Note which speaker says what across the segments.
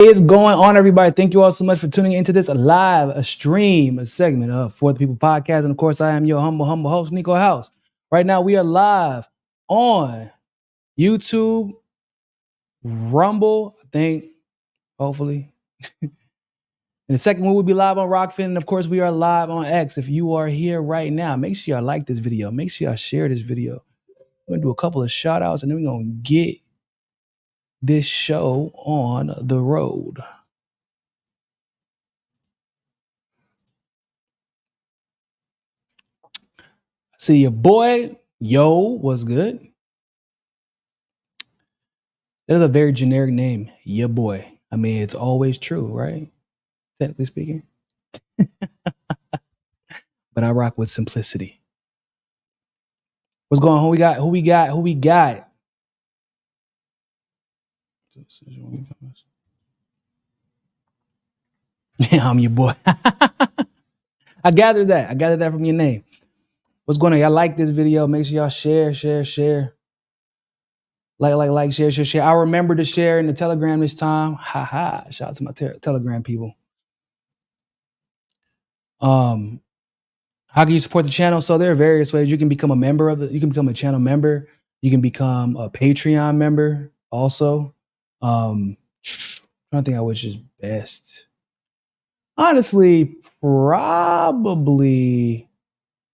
Speaker 1: What is going on, everybody? Thank you all so much for tuning into this live stream, a segment of For the People podcast. And of course, I am your humble host, Niko House. Right now, we are live on YouTube, Rumble, I think, hopefully. In the second, we will be live on Rockfin. And of course, we are live on X. If you are here right now, make sure y'all like this video. Make sure y'all share this video. We're going to do a couple of shout outs and then we're going to get this show on the road. See your boy, yo, what's good? That is a very generic name, your boy. I mean, it's always true, right? Technically speaking. But I rock with simplicity. What's going on? Who we got? Yeah, I'm your boy. I gathered that from your name. What's going on? Y'all like this video? Make sure y'all share. Like, share. I remember to share in the Telegram this time. Shout out to my Telegram people. How can you support the channel? So there are various ways. You can become a member of it. You can become a channel member. You can become a Patreon member also. I'm trying to think which is best. Honestly, probably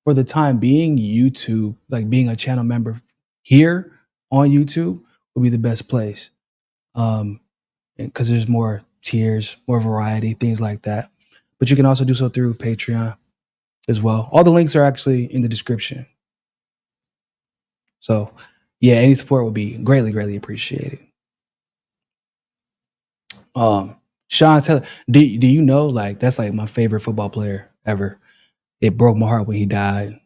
Speaker 1: for the time being, YouTube, like being a channel member here on YouTube would be the best place. Because there's more tiers, more variety, things like that. But you can also do so through Patreon as well. All the links are actually in the description. So yeah, any support would be greatly appreciated. Sean Taylor, do you know, like, that's like my favorite football player ever. It broke my heart when he died,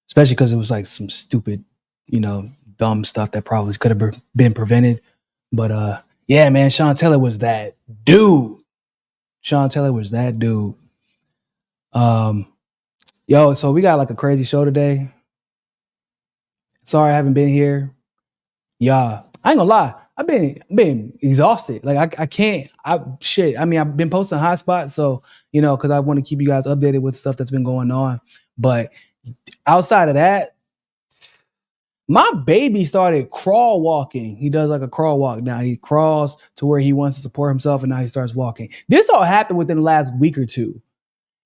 Speaker 1: especially because it was like some stupid, dumb stuff that probably could have been prevented. But yeah, man, Sean Taylor was that dude. Yo, so we got like a crazy show today. Sorry I haven't been here. Yeah, I ain't gonna lie. I've been exhausted. Like I can't. I mean, I've been posting hotspots, so because I want to keep you guys updated with stuff that's been going on. But outside of that, my baby started crawl walking. He does like a crawl walk now. He crawls to where he wants to support himself, and now he starts walking. This all happened within the last week or two.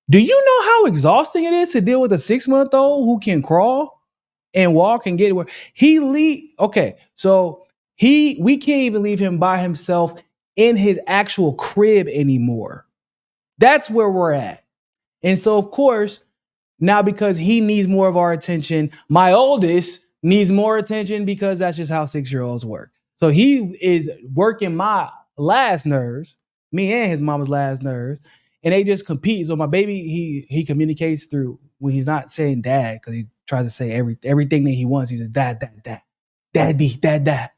Speaker 1: Do you know how exhausting it is to deal with a 6-month-old who can crawl and walk and get where okay, so we can't even leave him by himself in his actual crib anymore. That's where we're at. And so, of course, now because he needs more of our attention, my oldest needs more attention because that's just how 6-year-olds work. So he is working my last nerves, me and his mama's last nerves, and they just compete. So my baby, he communicates through when he's not saying dad, because he tries to say everything that he wants. He says dad, daddy, dad.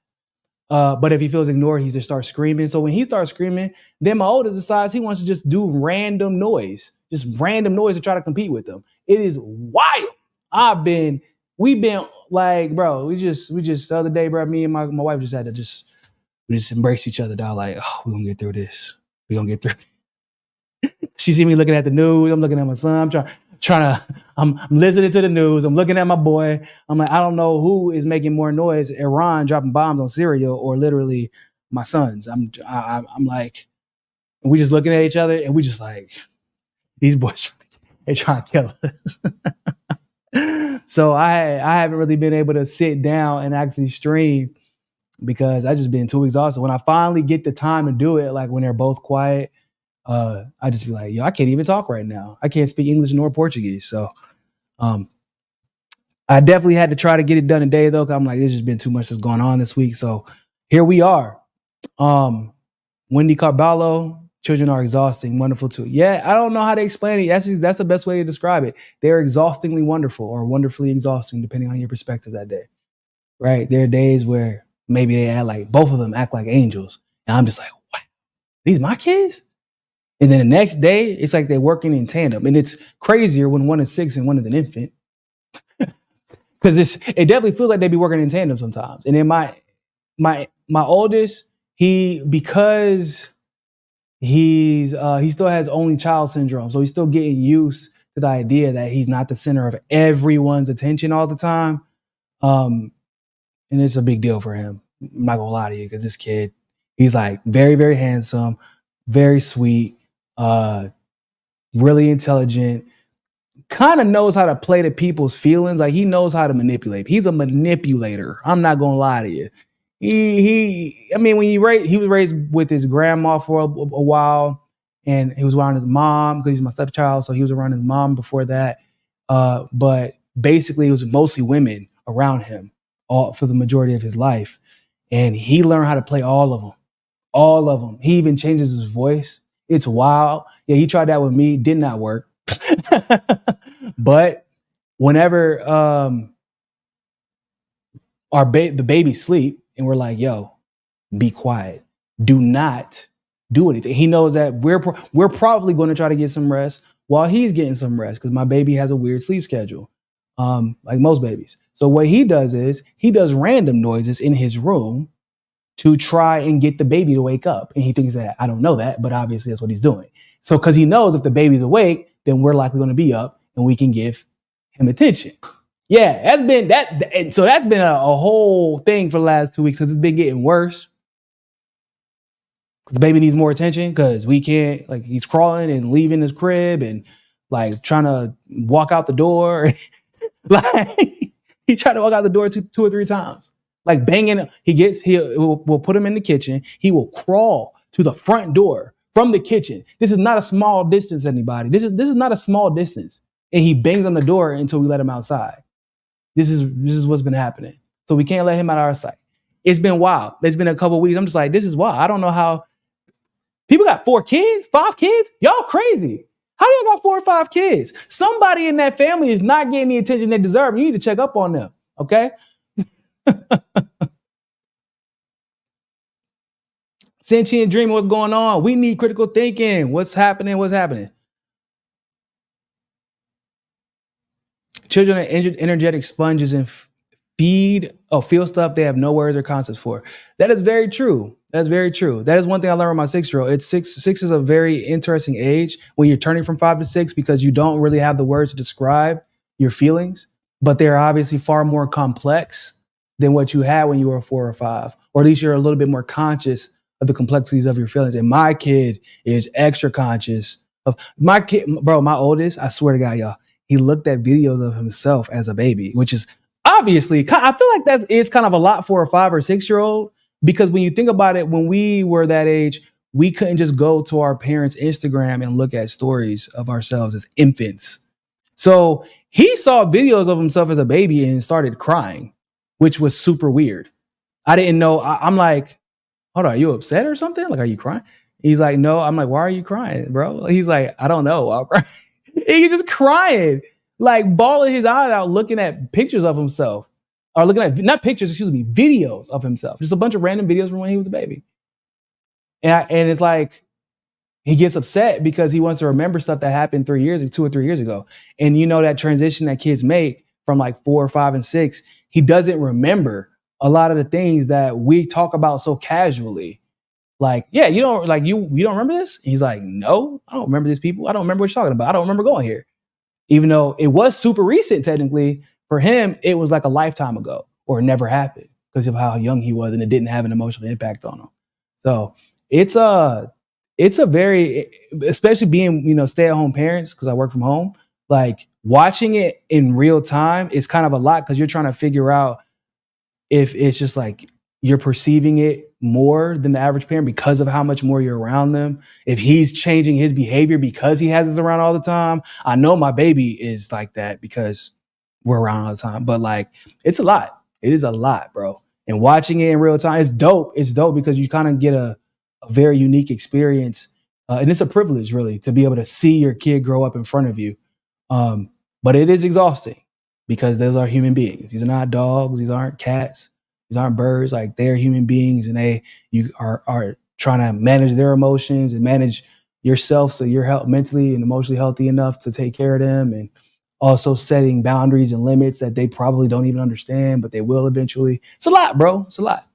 Speaker 1: But if he feels ignored, he just starts screaming. So when he starts screaming, then my oldest decides he wants to just do random noise to try to compete with them. It is wild. We've been like, bro, we just the other day, bro, me and my wife just had to we just embrace each other, dog. Like, oh, we're gonna get through this. She see me looking at the news. I'm looking at my son. I'm listening to the news. I'm looking at my boy. I'm like, I don't know who is making more noise, Iran dropping bombs on Syria or literally my sons. I'm like, we just looking at each other and we just like, these boys, they trying to kill us. So I haven't really been able to sit down and actually stream because I just been too exhausted. When I finally get the time to do it, like when they're both quiet, I just be like, yo, I can't even talk right now. I can't speak English nor Portuguese. So I definitely had to try to get it done today, though, because I'm like, there's just been too much that's going on this week. So here we are. Wendy Carballo, children are exhausting, wonderful too. Yeah, I don't know how to explain it. That's the best way to describe it. They're exhaustingly wonderful or wonderfully exhausting, depending on your perspective that day. Right? There are days where maybe they act like, both of them act like angels. And I'm just like, what? These my kids? And then the next day, it's like they're working in tandem. And it's crazier when one is 6 and one is an infant. Because it definitely feels like they be working in tandem sometimes. And then my oldest, because he still has only child syndrome, so he's still getting used to the idea that he's not the center of everyone's attention all the time. And it's a big deal for him. I'm not gonna lie to you, because this kid, he's like very, very handsome, very sweet, really intelligent, kind of knows how to play to people's feelings. Like, he knows how to manipulate. He's a manipulator. I'm not gonna lie to you. I mean, he was raised with his grandma for a while, and he was around his mom because he's my stepchild. So he was around his mom before that. But basically, it was mostly women around him for the majority of his life. And he learned how to play all of them. All of them. He even changes his voice. It's wild. Yeah, he tried that with me. Did not work. But whenever the baby sleep, and we're like, yo, be quiet. Do not do anything. He knows that we're probably going to try to get some rest while he's getting some rest, because my baby has a weird sleep schedule, like most babies. So what he does is he does random noises in his room to try and get the baby to wake up. And he thinks that I don't know that, but obviously that's what he's doing. So because he knows if the baby's awake, then we're likely going to be up and we can give him attention. Yeah, that's been that. And so that's been a whole thing for the last 2 weeks, because it's been getting worse. The baby needs more attention because we can't, like, he's crawling and leaving his crib and like trying to walk out the door. Like, he tried to walk out the door two or three times, like banging. We'll put him in the kitchen. He will crawl to the front door from the kitchen. This is not a small distance, anybody. This is not a small distance. And he bangs on the door until we let him outside. This is what's been happening. So we can't let him out of our sight. It's been wild. It's been a couple of weeks. I'm just like, this is wild. I don't know how people got 4 kids, 5 kids. Y'all crazy. How do y'all got 4 or 5 kids? Somebody in that family is not getting the attention they deserve. You need to check up on them. Okay. Sentient dreaming, what's going on? We need critical thinking. What's happening? What's happening? Children are energetic sponges and feel stuff they have no words or concepts for. That is very true. That's very true. That is one thing I learned with my 6-year-old. It's six is a very interesting age when you're turning from 5 to 6, because you don't really have the words to describe your feelings, but they're obviously far more complex than what you had when you were 4 or 5, or at least you're a little bit more conscious of the complexities of your feelings. And my kid is extra conscious of my kid, bro. My oldest, I swear to God, y'all, he looked at videos of himself as a baby, which is obviously, I feel like that is kind of a lot for a 5 or 6-year-old, because when you think about it, when we were that age, we couldn't just go to our parents' Instagram and look at stories of ourselves as infants. So he saw videos of himself as a baby and started crying, which was super weird. I didn't know. I'm like, hold on, are you upset or something? Like, are you crying? He's like, no. I'm like, why are you crying, bro? He's like, I don't know. I'll cry. He's just crying, like bawling his eyes out, looking at pictures of himself, or looking at, not pictures, excuse me, videos of himself. Just a bunch of random videos from when he was a baby. And it's like, he gets upset because he wants to remember stuff that happened 2 or 3 years ago. And you know, that transition that kids make from like 4 or 5 and 6, he doesn't remember a lot of the things that we talk about so casually. Like, yeah, you don't remember this? And he's like, no, I don't remember these people. I don't remember what you're talking about. I don't remember going here. Even though it was super recent, technically, for him, it was like a lifetime ago, or it never happened because of how young he was, and it didn't have an emotional impact on him. So it's a very, especially being, stay-at-home parents, because I work from home, like watching it in real time is kind of a lot, because you're trying to figure out if it's just like you're perceiving it more than the average parent because of how much more you're around them. If he's changing his behavior because he has us around all the time. I know my baby is like that because we're around all the time, but like, it's a lot. It is a lot, bro. And watching it in real time, it's dope. It's dope because you kind of get a very unique experience. And it's a privilege, really, to be able to see your kid grow up in front of you. But it is exhausting because those are human beings. These are not dogs. These aren't cats. These aren't birds. Like, they're human beings, and you are trying to manage their emotions and manage yourself so you're mentally and emotionally healthy enough to take care of them, and also setting boundaries and limits that they probably don't even understand, but they will eventually. It's a lot, bro. It's a lot.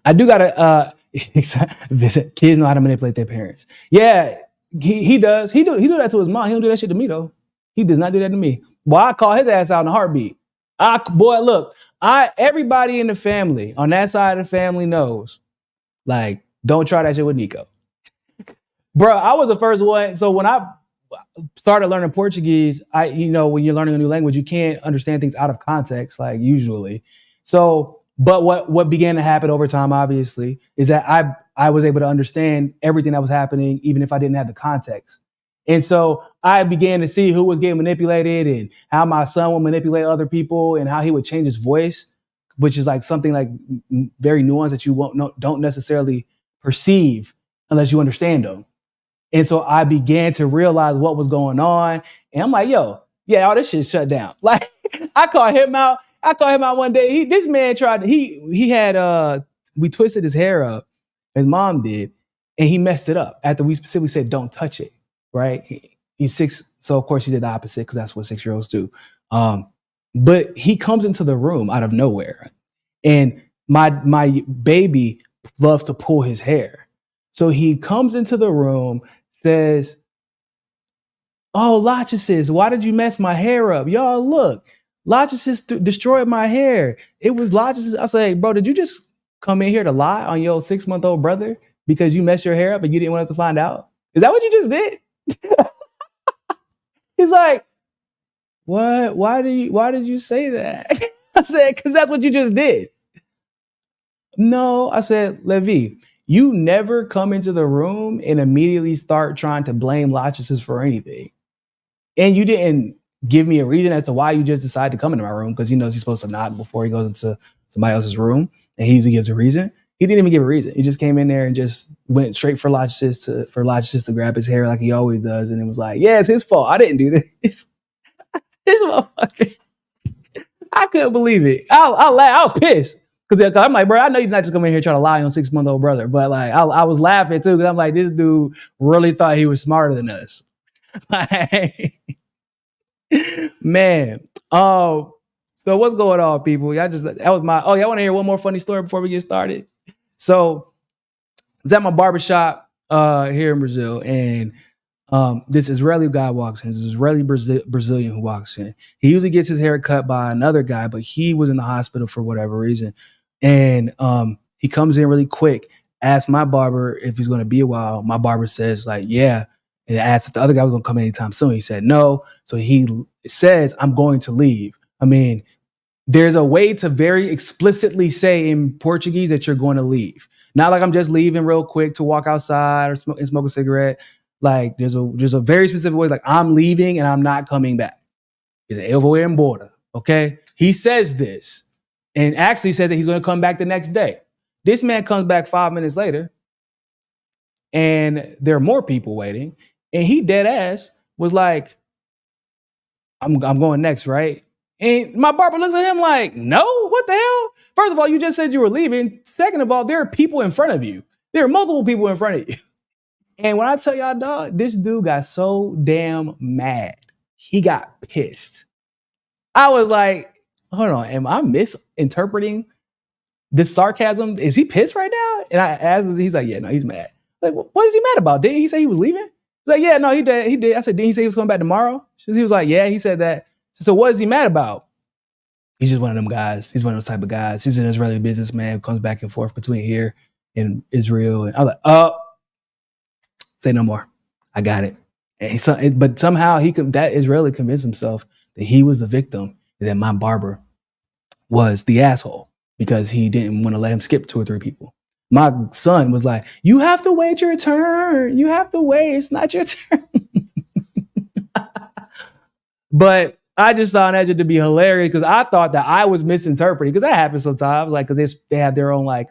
Speaker 1: I do gotta. Kids know how to manipulate their parents. Yeah, he does. He do that to his mom. He don't do that shit to me though. He does not do that to me. Boy, I call his ass out in a heartbeat. Look, everybody in the family on that side of the family knows. Like, don't try that shit with Niko. Bro, I was the first one. So when I started learning Portuguese, when you're learning a new language, you can't understand things out of context, like usually. So, but what began to happen over time, obviously, is that I was able to understand everything that was happening, even if I didn't have the context. And so I began to see who was getting manipulated and how my son would manipulate other people and how he would change his voice, which is like something like very nuanced that you don't necessarily perceive unless you understand them. And so I began to realize what was going on. And I'm like, yo, yeah, all this shit shut down. Like, I called him out. One day. This man tried to, we twisted his hair up, his mom did, and he messed it up after we specifically said, don't touch it, right? He's 6. So of course he did the opposite because that's what 6-year-olds do. But he comes into the room out of nowhere. And my baby loves to pull his hair. So he comes into the room, says, oh, Lachesis, why did you mess my hair up? Y'all, look, Lachesis destroyed my hair. It was Lachesis. I was like, bro, did you just come in here to lie on your 6-month-old brother because you messed your hair up and you didn't want us to find out? Is that what you just did? He's like, what? Why did you say that? I said, because that's what you just did. No, I said, Levi, you never come into the room and immediately start trying to blame Lachesis for anything. And you didn't give me a reason as to why you just decided to come into my room, because he knows he's supposed to knock before he goes into somebody else's room, and he usually gives a reason. He didn't even give a reason. He just came in there and just went straight for Lachesis to grab his hair like he always does, and it was like, yeah, it's his fault. I didn't do this. This motherfucker. I couldn't believe it. I was pissed. Because I'm like, bro, I know you're not just coming here trying to lie on 6-month-old brother. But like, I was laughing too, because I'm like, this dude really thought he was smarter than us. Man. So what's going on, people? Y'all want to hear one more funny story before we get started? So I was at my barbershop here in Brazil, and this Israeli guy walks in. This Israeli Brazilian who walks in. He usually gets his hair cut by another guy, but he was in the hospital for whatever reason. And he comes in really quick, asks my barber if he's going to be a while. My barber says, like, yeah. And asks if the other guy was going to come anytime soon. He said no. So he says, I'm going to leave. I mean, there's a way to very explicitly say in Portuguese that you're going to leave. Not like I'm just leaving real quick to walk outside or smoke a cigarette. Like there's a very specific way, like I'm leaving and I'm not coming back. He's an eu vou embora. Okay. He says this and actually says that he's going to come back the next day. This man comes back 5 minutes later and there are more people waiting. And he dead ass was like, I'm going next, right? And my barber looks at him like, no, what the hell? First of all, you just said you were leaving. Second of all, there are people in front of you. There are multiple people in front of you. And when I tell y'all, dog, this dude got so damn mad. He got pissed. I was like, hold on, am I misinterpreting this sarcasm? Is he pissed right now? And I asked him, he's like, yeah, no, he's mad. Like, what is he mad about? Didn't he say he was leaving? He's like, yeah, no, he did. I said, didn't he say he was coming back tomorrow? He was like, yeah, he said that. So what is he mad about? He's just one of them guys. He's one of those type of guys. He's an Israeli businessman who comes back and forth between here and Israel. And I was like, say no more. I got it. But somehow that Israeli convinced himself that he was the victim and that my barber was the asshole because he didn't want to let him skip 2 or 3 people. My son was like, you have to wait your turn. You have to wait. It's not your turn. But I just found that to be hilarious because I thought that I was misinterpreting, because that happens sometimes, like, because they have their own like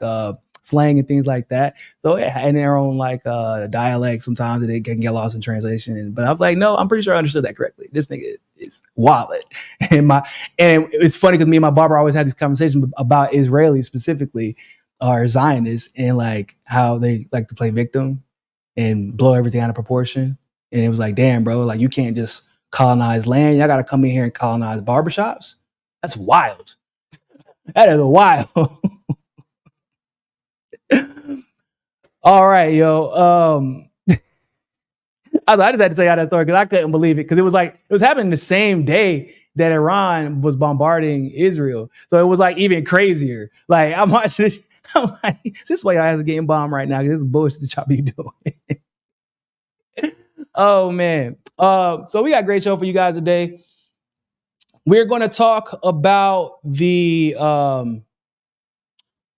Speaker 1: slang and things like that. So and their own like dialect sometimes that they can get lost in translation. But I was like, no, I'm pretty sure I understood that correctly. This nigga is wallet. And it's funny because me and my barber always had these conversations about Israelis specifically, or Zionists, and like how they like to play victim and blow everything out of proportion. And it was like, damn, bro, like you can't just colonize land. Y'all got to come in here and colonize barbershops. That's wild. That is wild. All right, yo. I just had to tell you that story because I couldn't believe it because it was happening the same day that Iran was bombarding Israel. So it was like even crazier. Like I'm watching this. I'm like, this is why y'all is getting bombed right now because this is bullshit that y'all be doing. Oh man. So we got a great show for you guys today. We're going to talk about the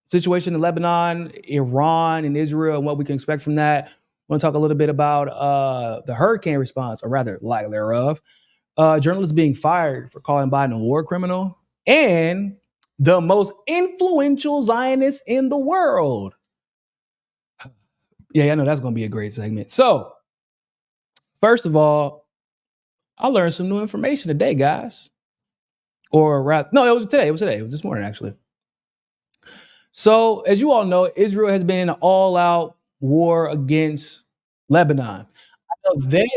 Speaker 1: situation in Lebanon, Iran, and Israel, and what we can expect from that. We're going to talk a little bit about the hurricane response, or rather, lack thereof. Journalists being fired for calling Biden a war criminal, and the most influential Zionist in the world. Yeah, I know that's going to be a great segment. So, first of all, I learned some new information today, guys. Or rather, no, it was today. It was today. It was this morning, actually. So, as you all know, Israel has been in an all-out war against Lebanon. I know they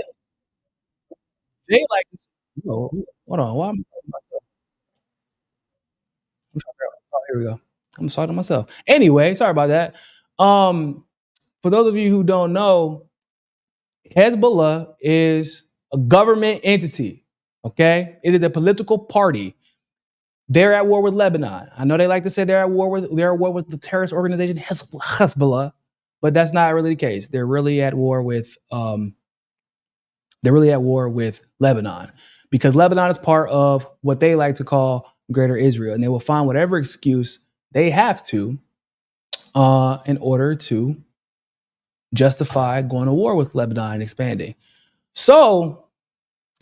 Speaker 1: like. Oh, hold on. Why oh, here we go. I'm sorry to myself. Anyway, sorry about that. For those of you who don't know, Hezbollah is a government entity. Okay, it is a political party. They're at war with Lebanon. I know they like to say they're at war with the terrorist organization Hezbollah, but that's not really the case. They're really at war with Lebanon because Lebanon is part of what they like to call Greater Israel, and they will find whatever excuse they have to in order to justify going to war with Lebanon and expanding. So,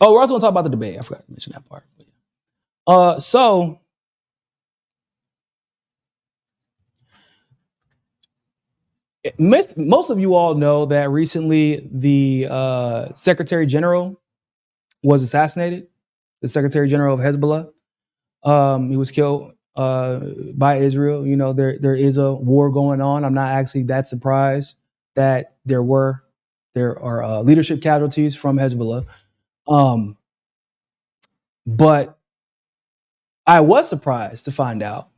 Speaker 1: we're also going to talk about the debate. I forgot to mention that part. So most of you all know that recently the Secretary General was assassinated. The Secretary General of Hezbollah. He was killed by Israel. You know, there is a war going on. I'm not actually that surprised that there are leadership casualties from Hezbollah. But I was surprised to find out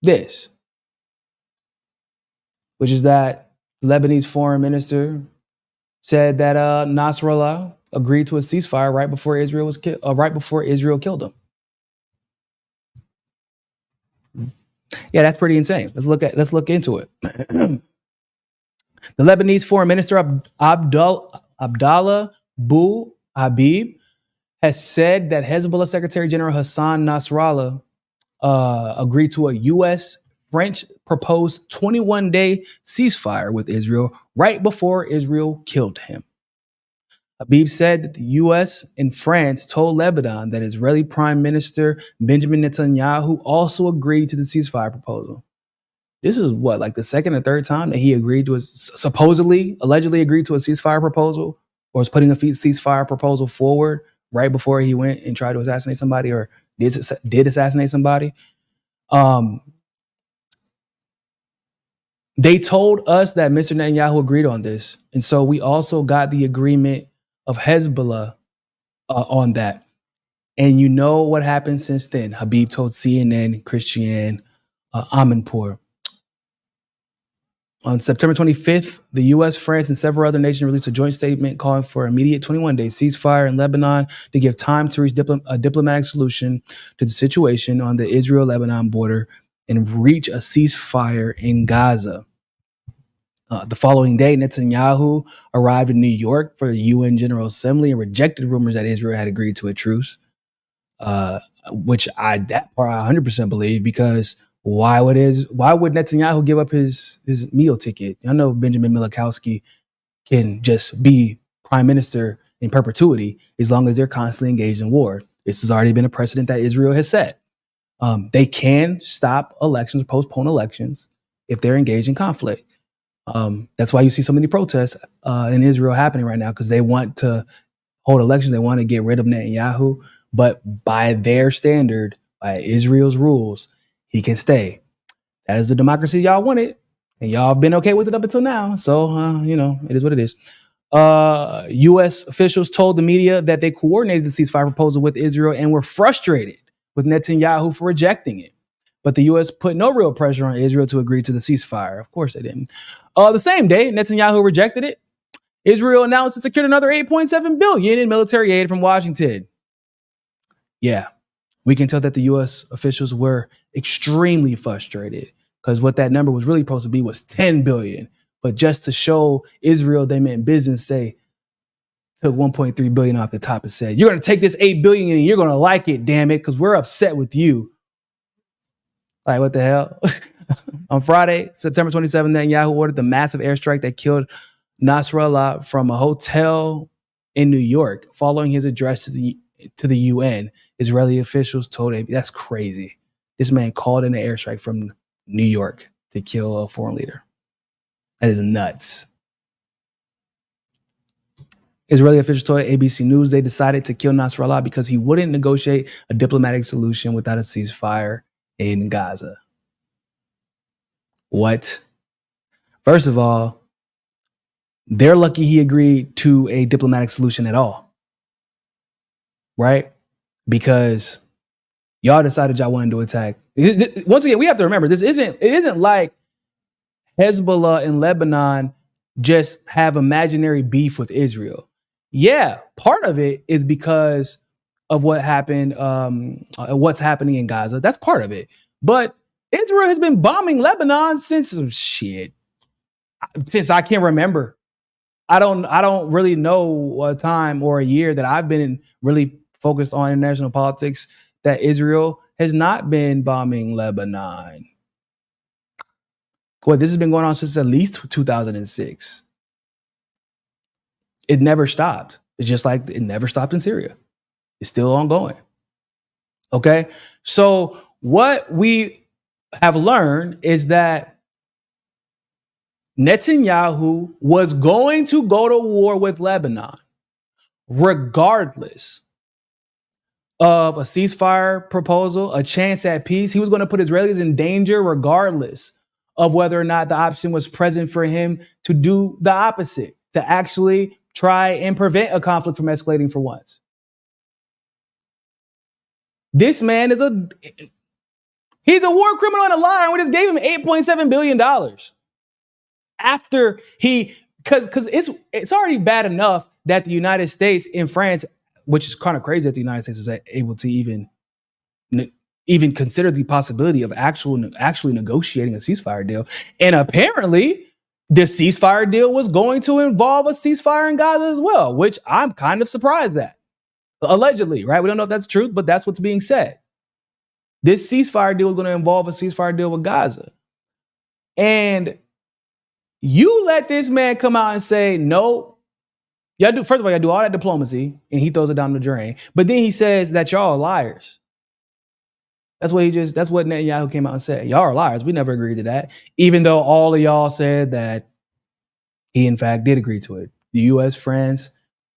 Speaker 1: this, which is that Lebanese foreign minister said that Nasrallah agreed to a ceasefire right before Israel killed him. Yeah, that's pretty insane. Let's look into it. The Lebanese foreign minister Abdallah Bou Habib has said that Hezbollah Secretary General Hassan Nasrallah agreed to a U.S. French proposed 21-day ceasefire with Israel right before Israel killed him. Habib said that the U.S. and France told Lebanon that Israeli Prime Minister Benjamin Netanyahu also agreed to the ceasefire proposal. This is what, like the second or third time that he agreed to allegedly agreed to a ceasefire proposal, or was putting a ceasefire proposal forward right before he went and tried to assassinate somebody, or did assassinate somebody. They told us that Mr. Netanyahu agreed on this, and so we also got the agreement of Hezbollah on that. And you know what happened since then? Habib told CNN, Christiane Amanpour. On September 25th, the U.S., France, and several other nations released a joint statement calling for an immediate 21-day ceasefire in Lebanon to give time to reach a diplomatic solution to the situation on the Israel-Lebanon border and reach a ceasefire in Gaza. The following day, Netanyahu arrived in New York for the UN General Assembly and rejected rumors that Israel had agreed to a truce, which that part I 100% believe, because why would Netanyahu give up his meal ticket? I know Benjamin Miloszewski can just be prime minister in perpetuity as long as they're constantly engaged in war. This has already been a precedent that Israel has set. They can stop elections, postpone elections if they're engaged in conflict. That's why you see so many protests in Israel happening right now, because they want to hold elections. They want to get rid of Netanyahu, but by their standard, by Israel's rules, he can stay. That is the democracy y'all wanted, and y'all have been okay with it up until now. So, it is what it is. U.S. officials told the media that they coordinated the ceasefire proposal with Israel and were frustrated with Netanyahu for rejecting it. But the U.S. put no real pressure on Israel to agree to the ceasefire. Of course they didn't. The same day, Netanyahu rejected it. Israel announced it secured another $8.7 billion in military aid from Washington. Yeah, we can tell that the U.S. officials were extremely frustrated because what that number was really supposed to be was $10 billion. But just to show Israel they meant business, say, took $1.3 billion off the top and said, you're going to take this $8 billion and you're going to like it, damn it, because we're upset with you. Like, what the hell? On Friday, September 27th, Netanyahu ordered the massive airstrike that killed Nasrallah from a hotel in New York following his address to the UN. Israeli officials told him, that's crazy. This man called in an airstrike from New York to kill a foreign leader. That is nuts. Israeli officials told ABC News they decided to kill Nasrallah because he wouldn't negotiate a diplomatic solution without a ceasefire in Gaza. What? First of all, they're lucky he agreed to a diplomatic solution at all. Right? Because y'all decided y'all wanted to attack. Once again, we have to remember, it isn't like Hezbollah and Lebanon just have imaginary beef with Israel. Yeah, part of it is because of what happened, what's happening in Gaza. That's part of it. But Israel has been bombing Lebanon since I can remember. I don't really know a time or a year that I've been really focused on international politics that Israel has not been bombing Lebanon. Well, this has been going on since at least 2006. It never stopped. It's just like it never stopped in Syria. It's still ongoing. Okay? So what we have learned is that Netanyahu was going to go to war with Lebanon regardless of a ceasefire proposal, a chance at peace. He was going to put Israelis in danger regardless of whether or not the option was present for him to do the opposite, to actually try and prevent a conflict from escalating for once. This man he's a war criminal and a liar, and we just gave him $8.7 billion. After because it's already bad enough that the United States and France, which is kind of crazy that the United States was able to even consider the possibility of actually negotiating a ceasefire deal. And apparently the ceasefire deal was going to involve a ceasefire in Gaza as well, which I'm kind of surprised at. Allegedly, right? We don't know if that's true, but that's what's being said. This ceasefire deal is going to involve a ceasefire deal with Gaza. And you let this man come out and say, no, first of all, y'all do all that diplomacy, and he throws it down the drain. But then he says that y'all are liars. That's what Netanyahu came out and said. Y'all are liars. We never agreed to that. Even though all of y'all said that he, in fact, did agree to it. The U.S., France,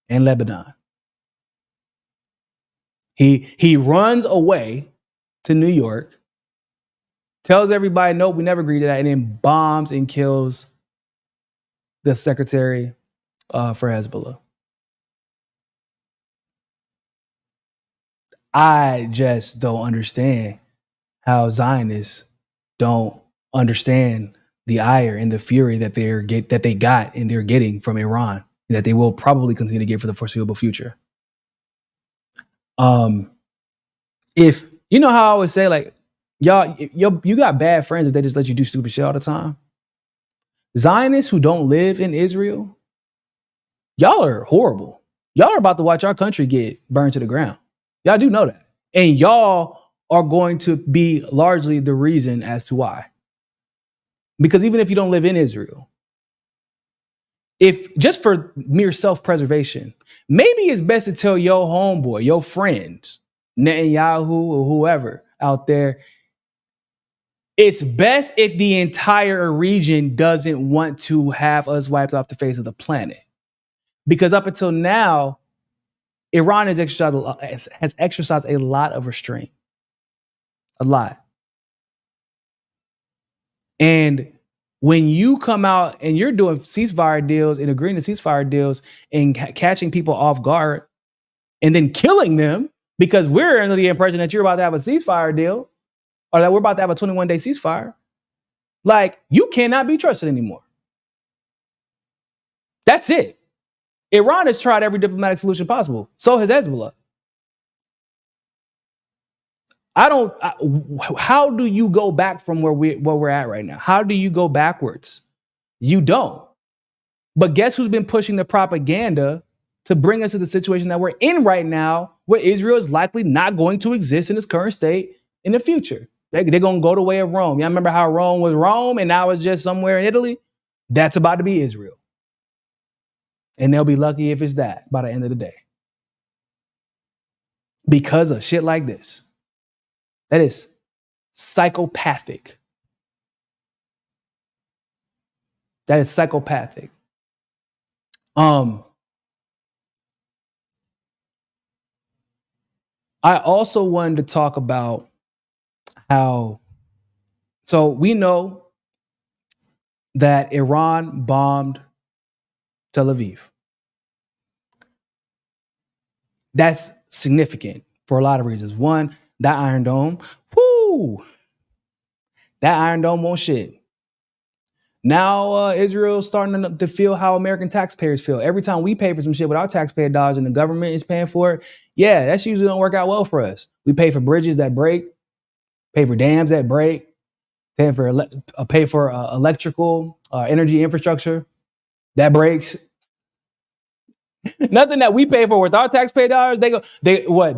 Speaker 1: and Lebanon. He runs away to New York, tells everybody, nope, we never agreed to that, and then bombs and kills the secretary for Hezbollah. I just don't understand how Zionists don't understand the ire and the fury that they got and they're getting from Iran, and that they will probably continue to get for the foreseeable future. If you know how I always say, like, y'all, you got bad friends if they just let you do stupid shit all the time. Zionists who don't live in Israel, y'all are horrible. Y'all are about to watch our country get burned to the ground. Y'all do know that. And y'all are going to be largely the reason as to why. Because even if you don't live in Israel, if just for mere self-preservation, maybe it's best to tell your homeboy, your friends, Netanyahu or whoever out there, it's best if the entire region doesn't want to have us wiped off the face of the planet. Because up until now, Iran has exercised a lot of restraint. A lot. And when you come out and you're doing ceasefire deals and agreeing to ceasefire deals and catching people off guard and then killing them because we're under the impression that you're about to have a ceasefire deal, or that we're about to have a 21-day ceasefire, like, you cannot be trusted anymore. That's it. Iran has tried every diplomatic solution possible. So has Hezbollah. How do you go back from where we're at right now? How do you go backwards? You don't. But guess who's been pushing the propaganda to bring us to the situation that we're in right now, where Israel is likely not going to exist in its current state in the future? They're going to go the way of Rome. Y'all remember how Rome was Rome and now it's just somewhere in Italy? That's about to be Israel. And they'll be lucky if it's that by the end of the day. Because of shit like this. That is psychopathic. That is psychopathic. I also wanted to talk about how, so we know that Iran bombed Tel Aviv. That's significant for a lot of reasons. One, that Iron Dome, that Iron Dome won't shit. Now Israel's starting to feel how American taxpayers feel. Every time we pay for some shit with our taxpayer dollars and the government is paying for it, yeah, that's usually don't work out well for us. We pay for bridges that break, pay for dams that break, pay for electrical energy infrastructure that breaks. Nothing that we pay for with our taxpayer dollars.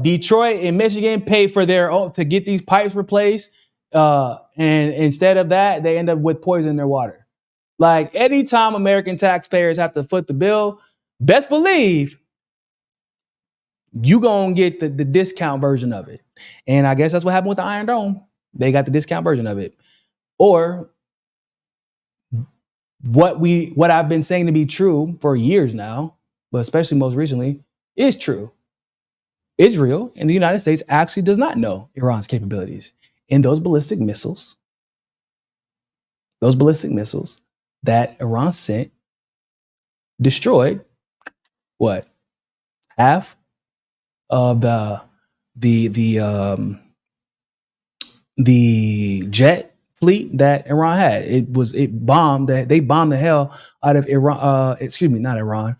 Speaker 1: Detroit and Michigan pay for their own to get these pipes replaced. And instead of that, they end up with poison in their water. Like, anytime American taxpayers have to foot the bill, best believe you gonna get the discount version of it. And I guess that's what happened with the Iron Dome. They got the discount version of it. Or what I've been saying to be true for years now, but especially most recently, is true. Israel and the United States actually does not know Iran's capabilities. And those ballistic missiles that Iran sent destroyed what? Half of the jet fleet that Iran had. They bombed the hell out of Iran. Not Iran.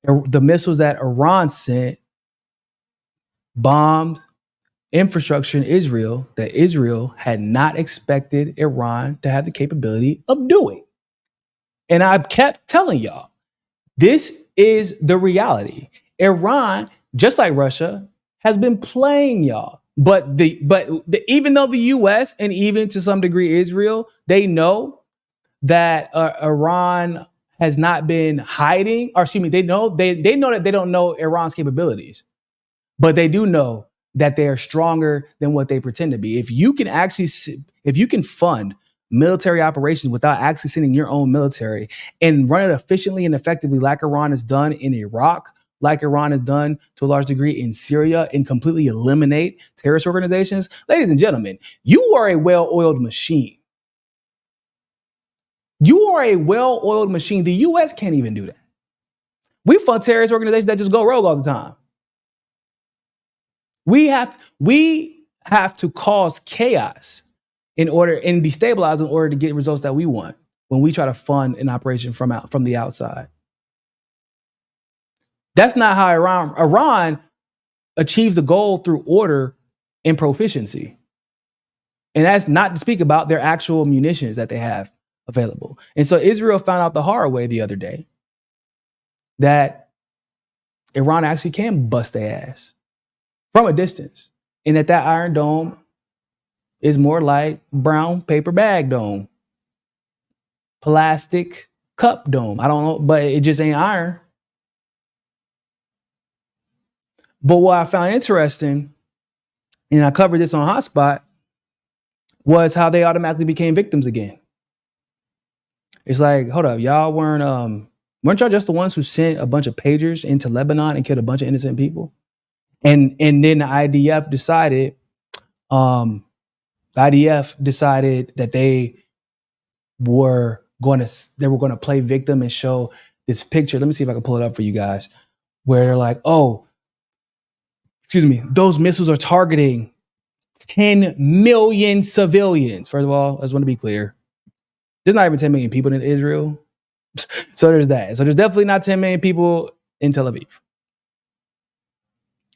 Speaker 1: The missiles that Iran sent bombed infrastructure in Israel that Israel had not expected Iran to have the capability of doing. And I kept telling y'all, this is the reality. Iran, just like Russia, has been playing y'all. But even though the U.S. and even to some degree Israel, they know that Iran has not been hiding, or excuse me, they know that they don't know Iran's capabilities, but they do know that they are stronger than what they pretend to be. If you can fund military operations without actually sending your own military and run it efficiently and effectively, like Iran has done in Iraq, like Iran has done to a large degree in Syria, and completely eliminate terrorist organizations, ladies and gentlemen, you are a well-oiled machine. You are a well-oiled machine. The U.S. can't even do that. We fund terrorist organizations that just go rogue all the time. We have to cause chaos and destabilize in order to get results that we want when we try to fund an operation from the outside. That's not how Iran achieves a goal through order and proficiency. And that's not to speak about their actual munitions that they have available. And so Israel found out the hard way the other day that Iran actually can bust their ass from a distance. And that Iron Dome is more like brown paper bag dome, plastic cup dome. I don't know, but it just ain't iron. But what I found interesting, and I covered this on Hotspot, was how they automatically became victims again. It's like, hold up, y'all weren't y'all just the ones who sent a bunch of pagers into Lebanon and killed a bunch of innocent people? And then the IDF decided that they were going to play victim and show this picture. Let me see if I can pull it up for you guys, where they're like, oh, excuse me, those missiles are targeting 10 million civilians. First of all, I just want to be clear. There's not even 10 million people in Israel. So there's that. So there's definitely not 10 million people in Tel Aviv.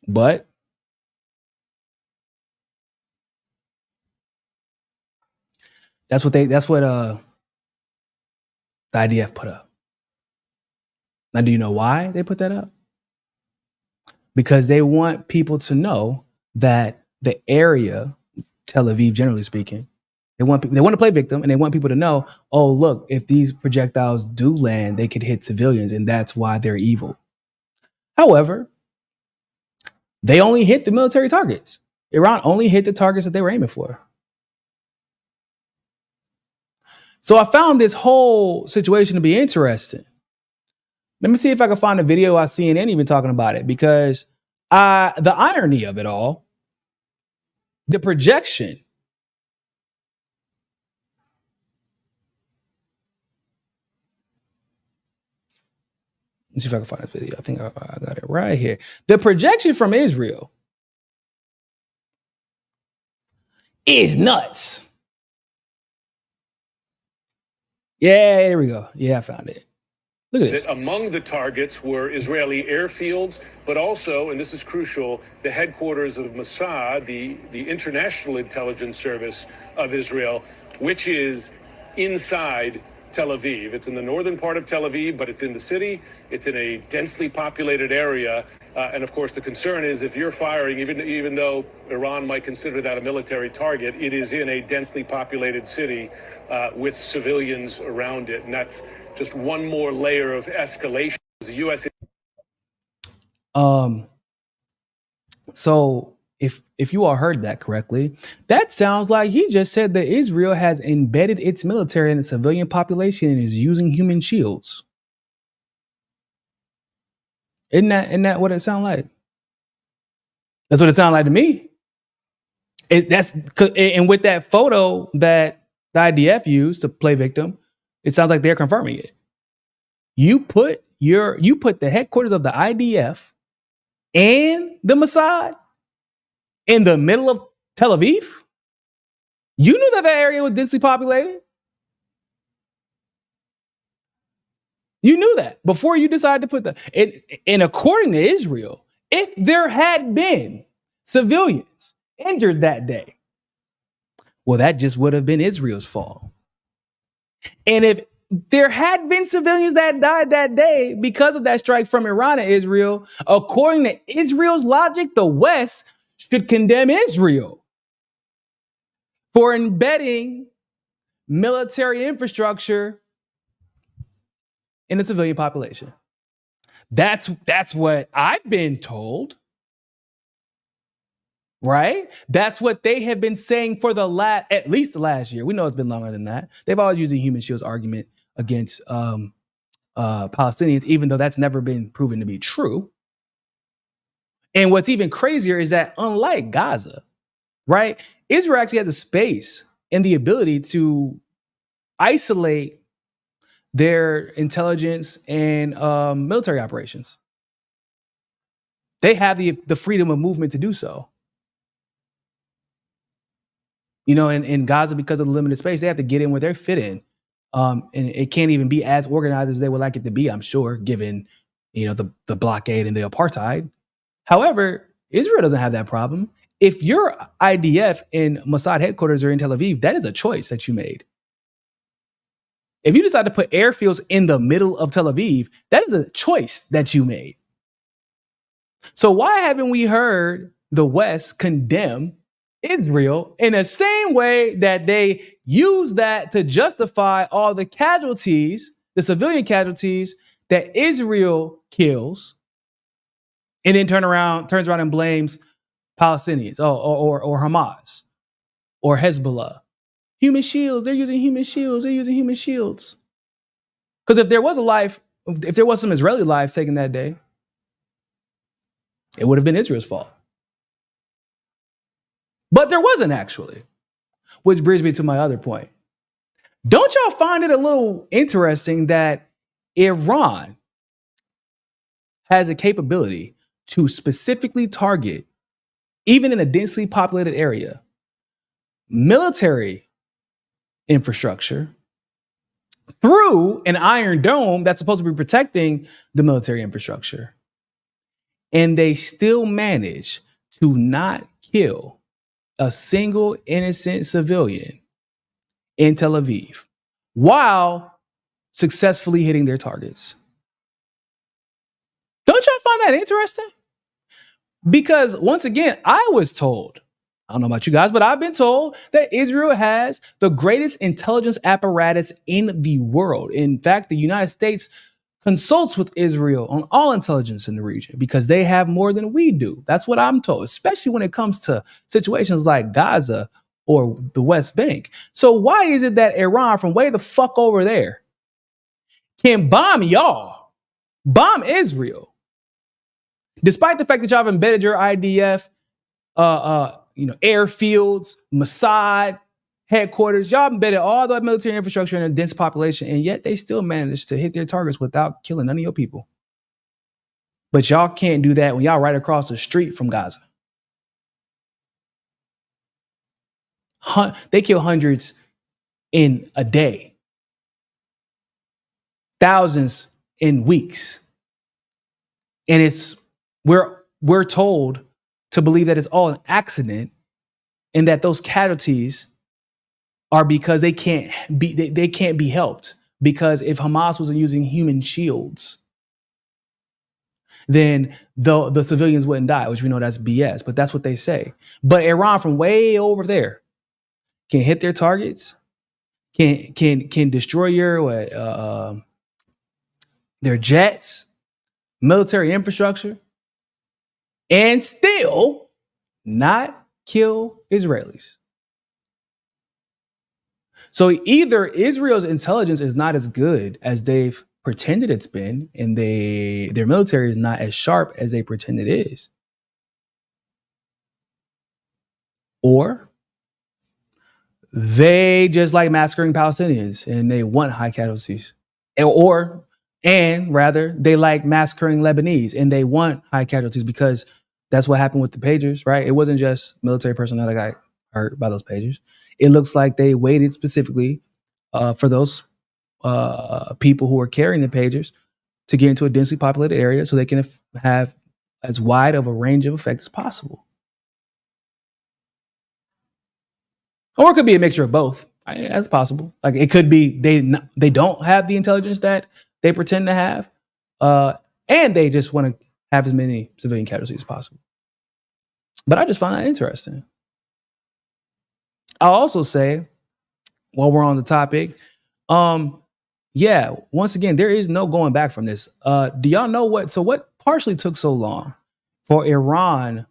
Speaker 1: But that's what the IDF put up. Now, do you know why they put that up? Because they want people to know that the area, Tel Aviv, generally speaking, they want to play victim, and they want people to know, oh, look, if these projectiles do land, they could hit civilians, and that's why they're evil. However, they only hit the military targets. Iran only hit the targets that they were aiming for. So I found this whole situation to be interesting. Let me see if I can find a video on CNN even talking about it, because the irony of it all, the projection. Let's see if I can find this video. I think I got it right here. The projection from Israel is nuts. Yeah, here we go. Yeah, I found it. Look at this.
Speaker 2: Among the targets were Israeli airfields, but also, and this is crucial, the headquarters of Mossad, the International Intelligence Service of Israel, which is inside Tel Aviv. It's in the northern part of Tel Aviv, but it's in the city. It's in a densely populated area. And of course, the concern is if you're firing, even though Iran might consider that a military target, it is in a densely populated city with civilians around it. And that's just one more layer of escalation. The U.S.
Speaker 1: So if you all heard that correctly, that sounds like he just said that Israel has embedded its military in the civilian population and is using human shields. Isn't that what it sounds like? That's what it sounds like to me. And with that photo that the IDF used to play victim, it sounds like they're confirming it. You put the headquarters of the IDF and the Mossad in the middle of Tel Aviv. You knew that area was densely populated. You knew that before you decided to put and according to Israel, if there had been civilians injured that day, well, that just would have been Israel's fault. And if there had been civilians that died that day because of that strike from Iran and Israel, according to Israel's logic, the West should condemn Israel for embedding military infrastructure in the civilian population. That's what I've been told. Right? That's what they have been saying for at least the last year. We know it's been longer than that. They've always used the human shields argument against Palestinians, even though that's never been proven to be true. And what's even crazier is that unlike Gaza, right, Israel actually has a space and the ability to isolate their intelligence and military operations. They have the freedom of movement to do so. You know, in Gaza, because of the limited space, they have to get in where they fit in. And it can't even be as organized as they would like it to be, I'm sure, given, you know, the blockade and the apartheid. However, Israel doesn't have that problem. If your IDF and Mossad headquarters are in Tel Aviv, that is a choice that you made. If you decide to put airfields in the middle of Tel Aviv, that is a choice that you made. So why haven't we heard the West condemn Israel in the same way that they use that to justify all the casualties, the civilian casualties that Israel kills, and then turns around and blames Palestinians or Hamas or Hezbollah? Human shields, they're using human shields. Because if there was some Israeli lives taken that day, it would have been Israel's fault. But there wasn't actually, which brings me to my other point. Don't y'all find it a little interesting that Iran has a capability to specifically target, even in a densely populated area, military infrastructure through an Iron Dome that's supposed to be protecting the military infrastructure. And they still manage to not kill a single innocent civilian in Tel Aviv while successfully hitting their targets. Don't y'all find that interesting? Because once again, I was told, I don't know about you guys, but I've been told that Israel has the greatest intelligence apparatus in the world. In fact, the United States consults with Israel on all intelligence in the region because they have more than we do. That's what I'm told, especially when it comes to situations like Gaza or the West Bank. So why is it that Iran, from way the fuck over there, can bomb y'all, bomb Israel, despite the fact that y'all have embedded your IDF, airfields, Mossad headquarters, y'all embedded all the military infrastructure in a dense population, and yet they still managed to hit their targets without killing none of your people. But y'all can't do that when y'all right across the street from Gaza. They kill hundreds in a day, thousands in weeks. And we're told to believe that it's all an accident and that those casualties are because they can't be helped. Because if Hamas wasn't using human shields, then the civilians wouldn't die, which we know that's BS, but that's what they say. But Iran, from way over there, can hit their targets, can destroy their jets, military infrastructure, and still not kill Israelis. So either Israel's intelligence is not as good as they've pretended it's been, and their military is not as sharp as they pretend it is, or they just like massacring Palestinians and they want high casualties, and rather they like massacring Lebanese and they want high casualties, because that's what happened with the pagers, right? It wasn't just military personnel that got hurt by those pagers. It looks like they waited specifically for those people who are carrying the pagers to get into a densely populated area so they can have as wide of a range of effect as possible. Or it could be a mixture of both. That's possible. Like, it could be they don't have the intelligence that they pretend to have, and they just want to have as many civilian casualties as possible. But I just find that interesting. I'll also say, while we're on the topic, once again, there is no going back from this. Do y'all know what partially took so long for Iran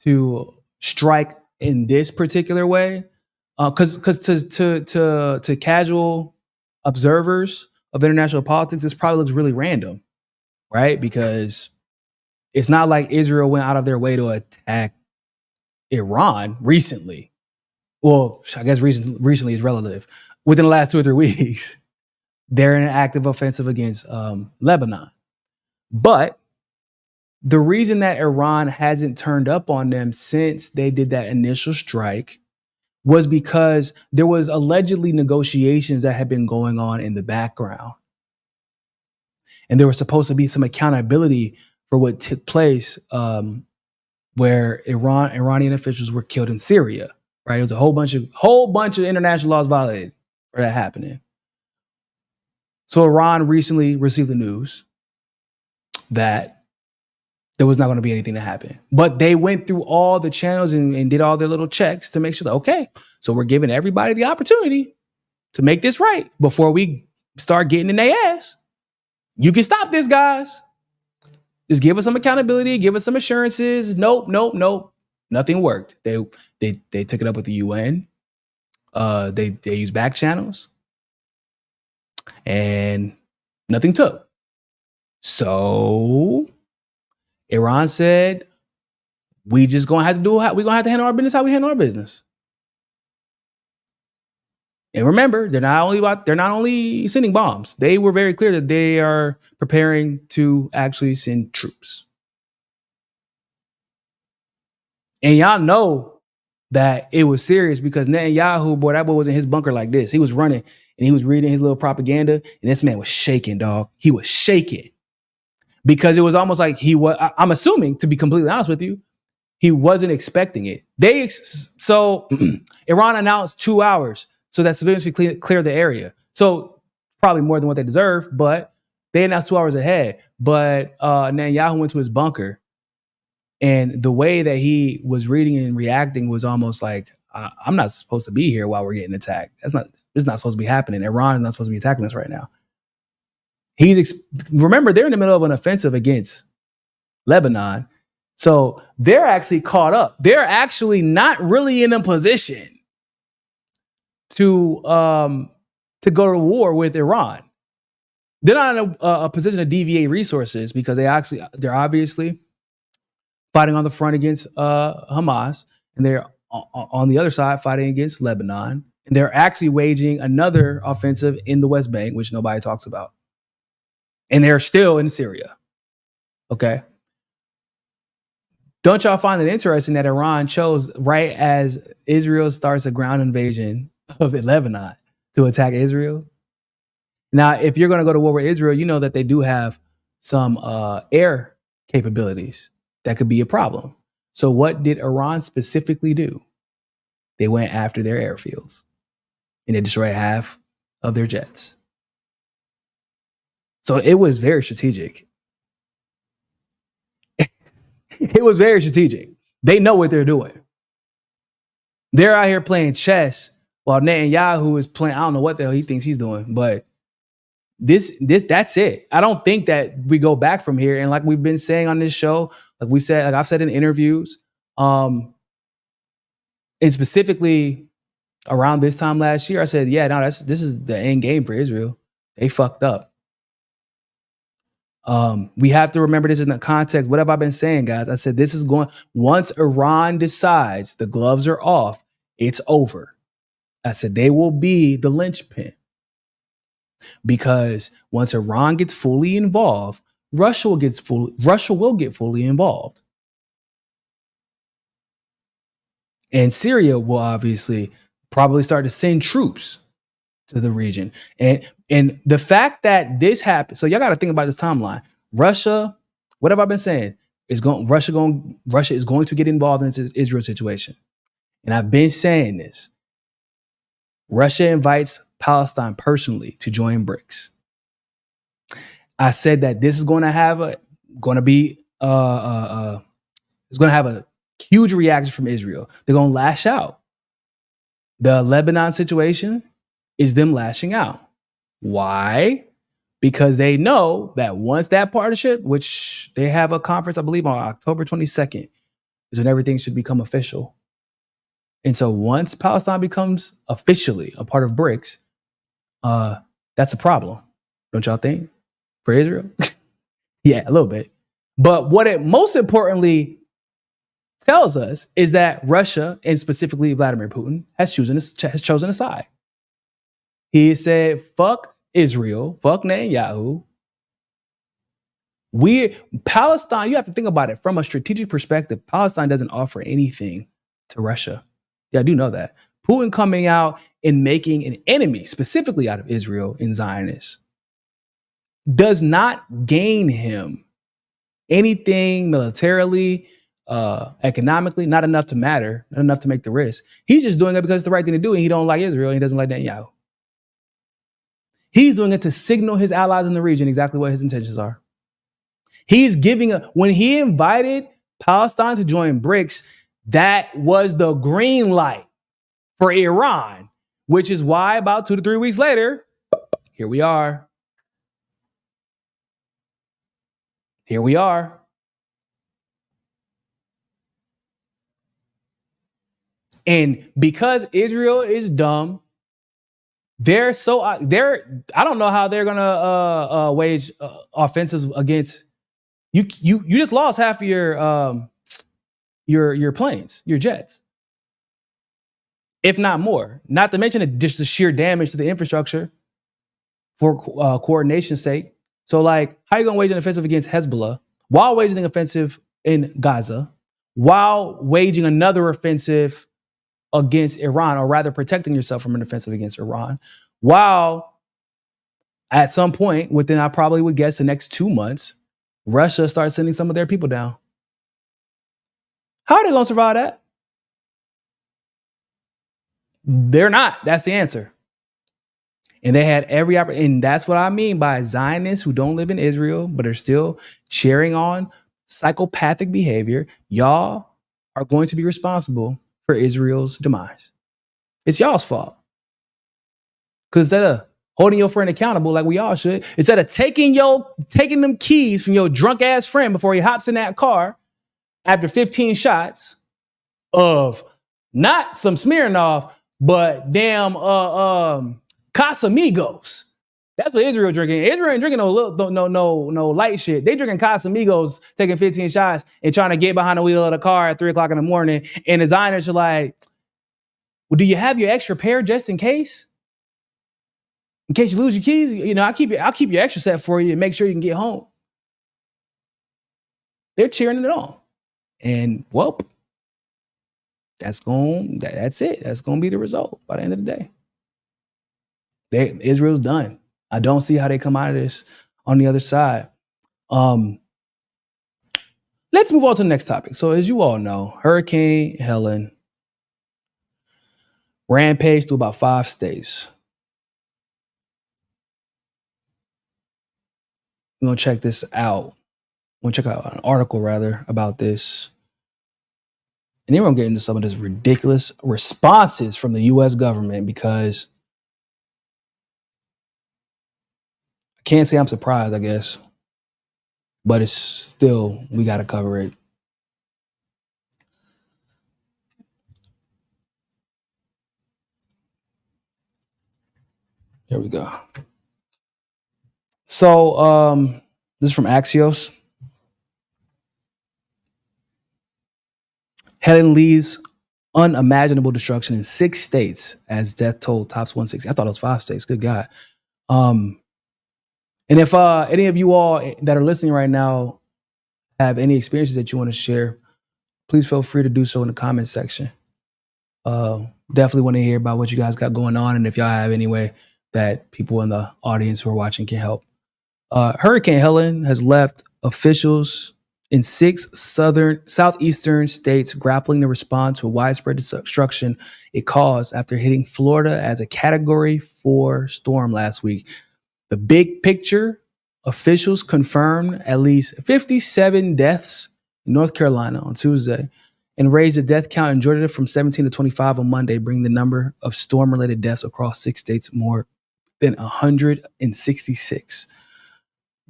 Speaker 1: to strike in this particular way? Because to casual observers of international politics, this probably looks really random, right? Because it's not like Israel went out of their way to attack Iran recently. Well, I guess recently is relative. Within the last 2 or 3 weeks, they're in an active offensive against Lebanon. But the reason that Iran hasn't turned up on them since they did that initial strike was because there was allegedly negotiations that had been going on in the background. And there was supposed to be some accountability for what took place where Iranian officials were killed in Syria. Right, it was a whole bunch of international laws violated for that happening. So Iran recently received the news that there was not going to be anything to happen, but they went through all the channels and did all their little checks to make sure that, okay, so we're giving everybody the opportunity to make this right before we start getting in their ass. You can stop this, guys. Just give us some accountability, give us some assurances. Nope. Nothing worked. They took it up with the UN. They used back channels, and nothing took. So Iran said, we're gonna have to handle our business how we handle our business. And remember, they're not only sending bombs. They were very clear that they are preparing to actually send troops. And y'all know that it was serious because Netanyahu, boy, that boy was in his bunker like this. He was running and he was reading his little propaganda, and this man was shaking, dog. He was shaking because it was almost like he was. I'm assuming, to be completely honest with you, he wasn't expecting it. So Iran announced 2 hours so that civilians could clear the area. So probably more than what they deserve, but they announced 2 hours ahead. But Netanyahu went to his bunker, and the way that he was reading and reacting was almost like, I'm not supposed to be here while we're getting attacked. This is not supposed to be happening. Iran is not supposed to be attacking us right now. Remember, they're in the middle of an offensive against Lebanon. So they're actually caught up. They're actually not really in a position to go to war with Iran. They're not in a position to deviate resources because they're obviously fighting on the front against Hamas, and they're on the other side fighting against Lebanon. And they're actually waging another offensive in the West Bank, which nobody talks about. And they're still in Syria. Okay. Don't y'all find it interesting that Iran chose right as Israel starts a ground invasion of Lebanon to attack Israel? Now, if you're going to go to war with Israel, you know that they do have some air capabilities that could be a problem. So what did Iran specifically do? They went after their airfields and they destroyed half of their jets. So it was very strategic. It was very strategic. They know what they're doing. They're out here playing chess while Netanyahu is playing, I don't know what the hell he thinks he's doing, but that's it. I don't think that we go back from here. And like we've been saying on this show, like I've said in interviews, and specifically around this time last year, I said, yeah, no, this is the end game for Israel. They fucked up. We have to remember this in the context. What have I been saying, guys? I said this is once Iran decides the gloves are off, it's over. I said they will be the linchpin. Because once Iran gets fully involved, Russia will get fully involved. And Syria will obviously probably start to send troops to the region. And the fact that this happened, so y'all got to think about this timeline. Russia, what have I been saying? Russia is going to get involved in this Israel situation. And I've been saying this. Russia invites Palestine personally to join BRICS. I said that this is going to have a huge reaction from Israel. They're going to lash out. The Lebanon situation is them lashing out. Why? Because they know that once that partnership, which they have a conference, I believe on October 22nd, is when everything should become official. And so once Palestine becomes officially a part of BRICS, that's a problem. Don't y'all think? For Israel? Yeah, a little bit. But what it most importantly tells us is that Russia, and specifically Vladimir Putin, has chosen a side. He said, fuck Israel, fuck Netanyahu. Palestine, you have to think about it from a strategic perspective. Palestine doesn't offer anything to Russia. Yeah, I do know that. Putin coming out and making an enemy specifically out of Israel and Zionists does not gain him anything militarily, economically, not enough to matter, not enough to make the risk. He's just doing it because it's the right thing to do, and he don't like Israel and he doesn't like Netanyahu. He's doing it to signal his allies in the region exactly what his intentions are. He's when he invited Palestine to join BRICS, that was the green light for Iran, which is why about 2 to 3 weeks later, here we are. Here we are. And because Israel is dumb, I don't know how they're gonna wage offensives against you. You just lost half of your planes, your jets, if not more. Not to mention just the sheer damage to the infrastructure for coordination's sake. So, like, how are you gonna wage an offensive against Hezbollah while waging an offensive in Gaza, while waging another offensive against Iran, or rather protecting yourself from an offensive against Iran, while at some point within, I probably would guess, the next 2 months, Russia starts sending some of their people down. How are they going to survive that? They're not. That's the answer. And they had every opportunity. And that's what I mean by Zionists who don't live in Israel, but are still cheering on psychopathic behavior. Y'all are going to be responsible for Israel's demise. It's y'all's fault. Because instead of holding your friend accountable like we all should, instead of taking them keys from your drunk ass friend before he hops in that car after 15 shots of not some Smirnoff, but damn Casamigos. That's what Israel drinking. Israel ain't drinking no light shit. They drinking Casamigos, taking 15 shots and trying to get behind the wheel of the car at 3 o'clock in the morning. And the Zionists are like, well, do you have your extra pair just in case? In case you lose your keys, I'll keep your extra set for you and make sure you can get home. They're cheering it on. And well, that's it. That's going to be the result by the end of the day. Israel's done. I don't see how they come out of this on the other side. Let's move on to the next topic. So as you all know, Hurricane Helene rampaged through about 5 states. We're going to check this out. We're going to check out an article, rather, about this. And then we're going to get into some of these ridiculous responses from the U.S. government, because I can't say I'm surprised, I guess. But it's still, we got to cover it. Here we go. So this is from Axios. Helene leaves unimaginable destruction in 6 states as death toll tops 160. I thought it was 5 states. Good God. And if any of you all that are listening right now have any experiences that you want to share, please feel free to do so in the comment section. Definitely want to hear about what you guys got going on, and if y'all have any way that people in the audience who are watching can help. Hurricane Helene has left officials in 6 southeastern states grappling to respond to a widespread destruction it caused after hitting Florida as a Category 4 storm last week. The big picture, officials confirmed at least 57 deaths in North Carolina on Tuesday and raised the death count in Georgia from 17 to 25 on Monday, bringing the number of storm-related deaths across 6 states more than 166.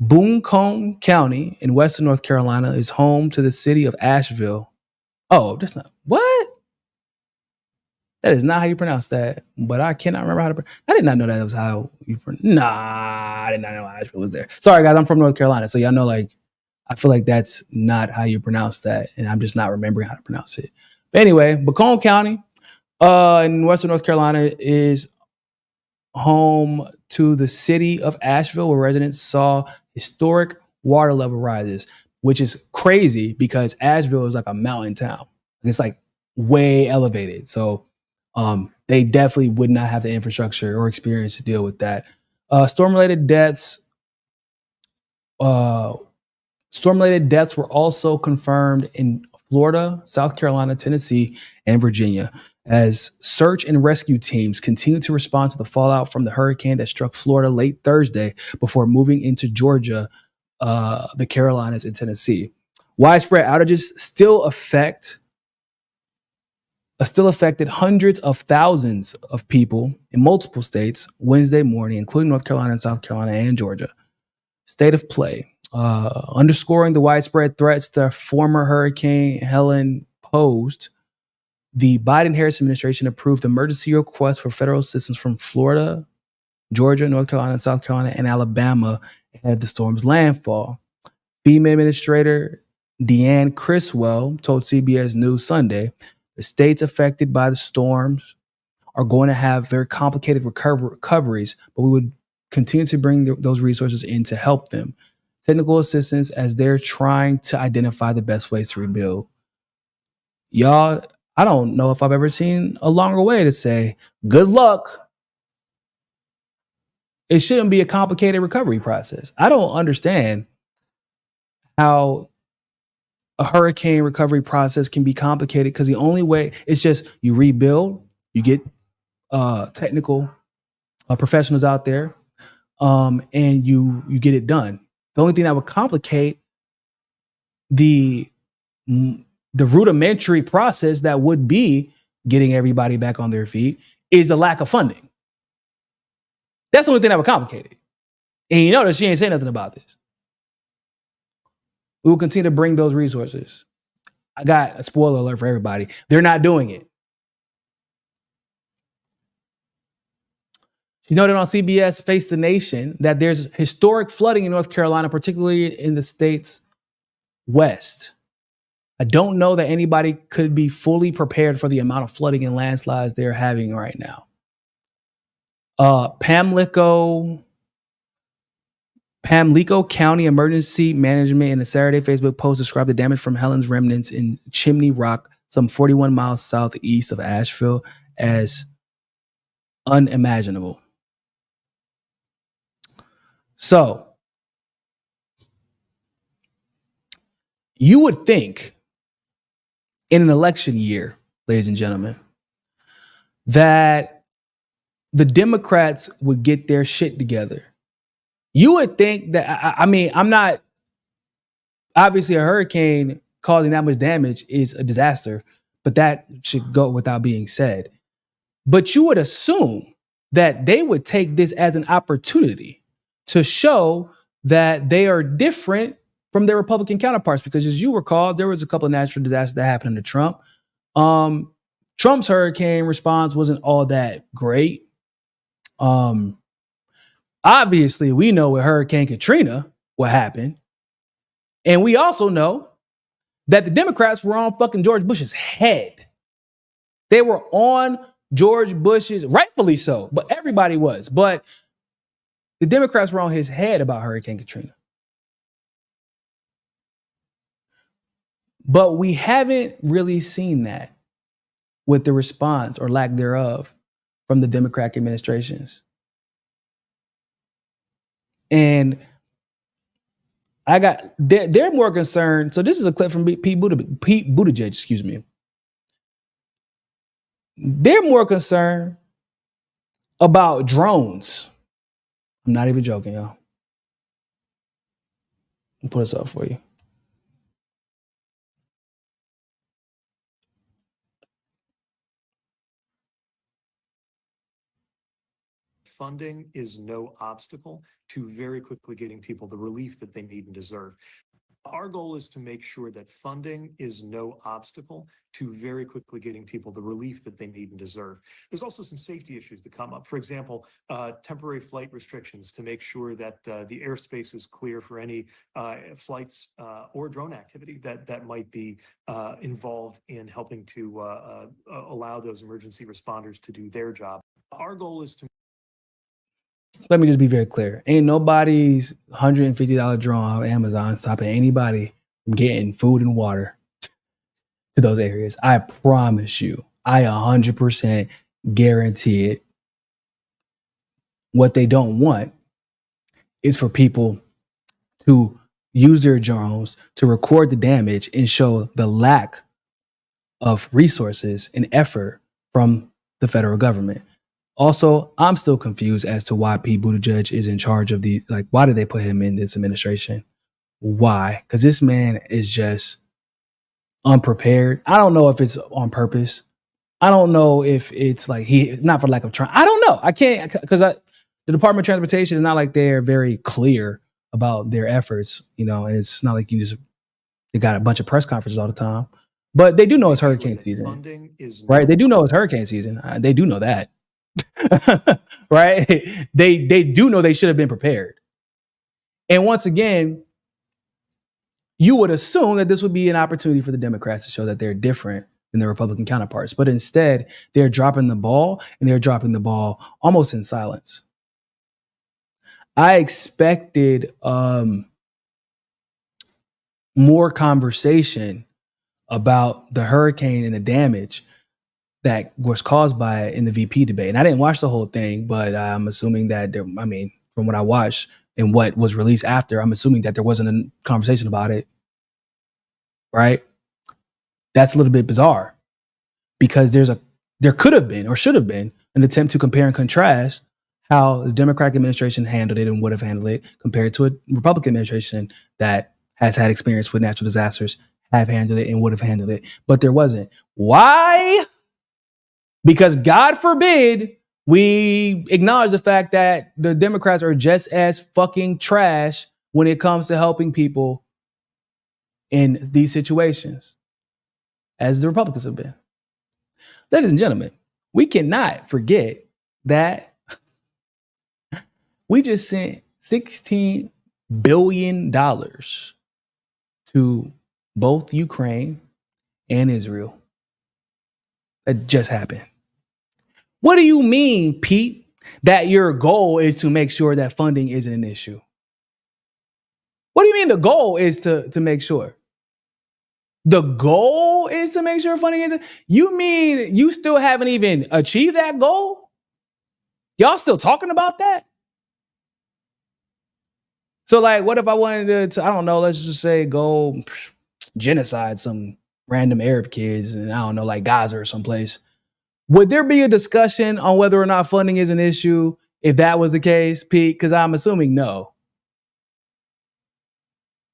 Speaker 1: Boone County in western North Carolina is home to the city of Asheville. Oh, that's not what? That is not how you pronounce that. But I cannot remember how to. I did not know that was how you pronounce. Nah, I did not know Asheville was there. Sorry, guys. I'm from North Carolina, so y'all know. Like, I feel like that's not how you pronounce that, and I'm just not remembering how to pronounce it. But anyway, Boone County in western North Carolina is home to the city of Asheville, where residents saw historic water level rises, which is crazy because Asheville is like a mountain town. It's like way elevated. So they definitely would not have the infrastructure or experience to deal with that. Storm-related deaths were also confirmed in Florida, South Carolina, Tennessee, and Virginia, as search and rescue teams continue to respond to the fallout from the hurricane that struck Florida late Thursday before moving into Georgia, the Carolinas, and Tennessee. Widespread outages still affected hundreds of thousands of people in multiple states Wednesday morning, including North Carolina and South Carolina and Georgia. State of play. Underscoring the widespread threats the former Hurricane Helene posed, the Biden-Harris administration approved emergency requests for federal assistance from Florida, Georgia, North Carolina, South Carolina, and Alabama ahead of the storm's landfall. FEMA Administrator Deanne Criswell told CBS News Sunday, the states affected by the storms are going to have very complicated recoveries, but we would continue to bring those resources in to help them. Technical assistance as they're trying to identify the best ways to rebuild. Y'all, I don't know if I've ever seen a longer way to say, good luck. It shouldn't be a complicated recovery process. I don't understand how a hurricane recovery process can be complicated, because the only way, it's just you rebuild, you get technical professionals out there, and you get it done. The only thing that would complicate the rudimentary process that would be getting everybody back on their feet is the lack of funding. That's the only thing that would complicate it. And you notice she ain't saying nothing about this. We will continue to bring those resources. I got a spoiler alert for everybody. They're not doing it. She noted on CBS Face the Nation that there's historic flooding in North Carolina, particularly in the state's west. I don't know that anybody could be fully prepared for the amount of flooding and landslides they're having right now. Pamlico County Emergency Management in a Saturday Facebook post described the damage from Helene's remnants in Chimney Rock, some 41 miles southeast of Asheville, as unimaginable. So, you would think in an election year, ladies and gentlemen, that the Democrats would get their shit together. You would think that, I mean, I'm not, obviously a hurricane causing that much damage is a disaster, but that should go without being said. But you would assume that they would take this as an opportunity to show that they are different from their Republican counterparts, because as you recall, there was a couple of natural disasters that happened under Trump. Trump's hurricane response wasn't all that great. Obviously, we know with Hurricane Katrina what happened. And we also know that the Democrats were on fucking George Bush's head. They were on George Bush's, rightfully so, but everybody was. But the Democrats were on his head about Hurricane Katrina. But we haven't really seen that with the response or lack thereof from the Democratic administrations. And they're more concerned. So this is a clip from Pete Buttigieg, excuse me. They're more concerned about drones. I'm not even joking, y'all. I'll put this up for you.
Speaker 3: Funding is no obstacle to very quickly getting people the relief that they need and deserve. Our goal is to make sure that funding is no obstacle to very quickly getting people the relief that they need and deserve. There's also some safety issues that come up. For example, temporary flight restrictions to make sure that the airspace is clear for any flights or drone activity that might be involved in helping to allow those emergency responders to do their job. Our goal is to...
Speaker 1: Let me just be very clear. Ain't nobody's $150 drone on Amazon stopping anybody from getting food and water to those areas. I promise you. I 100% guarantee it. What they don't want is for people to use their drones to record the damage and show the lack of resources and effort from the federal government. Also, I'm still confused as to why Pete Buttigieg is in charge of why did they put him in this administration? Why? Because this man is just unprepared. I don't know if it's on purpose. I don't know if it's like not for lack of trying. I don't know. I can't, because the Department of Transportation is not like they're very clear about their efforts, and it's not like they got a bunch of press conferences all the time. But they do know it's hurricane season, right? They do know it's hurricane season. They do know that. Right? They do know they should have been prepared. And once again, you would assume that this would be an opportunity for the Democrats to show that they're different than their Republican counterparts. But instead, they're dropping the ball, and they're dropping the ball almost in silence. I expected more conversation about the hurricane and the damage that was caused by it in the VP debate. And I didn't watch the whole thing, but I'm assuming that from what I watched and what was released after, I'm assuming that there wasn't a conversation about it. Right? That's a little bit bizarre because there could have been or should have been an attempt to compare and contrast how the Democratic administration handled it and would have handled it compared to a Republican administration that has had experience with natural disasters, have handled it and would have handled it. But there wasn't. Why? Because God forbid we acknowledge the fact that the Democrats are just as fucking trash when it comes to helping people in these situations as the Republicans have been. Ladies and gentlemen, we cannot forget that we just sent $16 billion to both Ukraine and Israel. That just happened. What do you mean, Pete, that your goal is to make sure that funding isn't an issue? What do you mean the goal is to make sure? The goal is to make sure funding isn't? You mean you still haven't even achieved that goal? Y'all still talking about that? So like, what if I wanted to I don't know, let's just say go genocide some random Arab kids and I don't know, like Gaza or someplace. Would there be a discussion on whether or not funding is an issue if that was the case, Pete? Because I'm assuming no.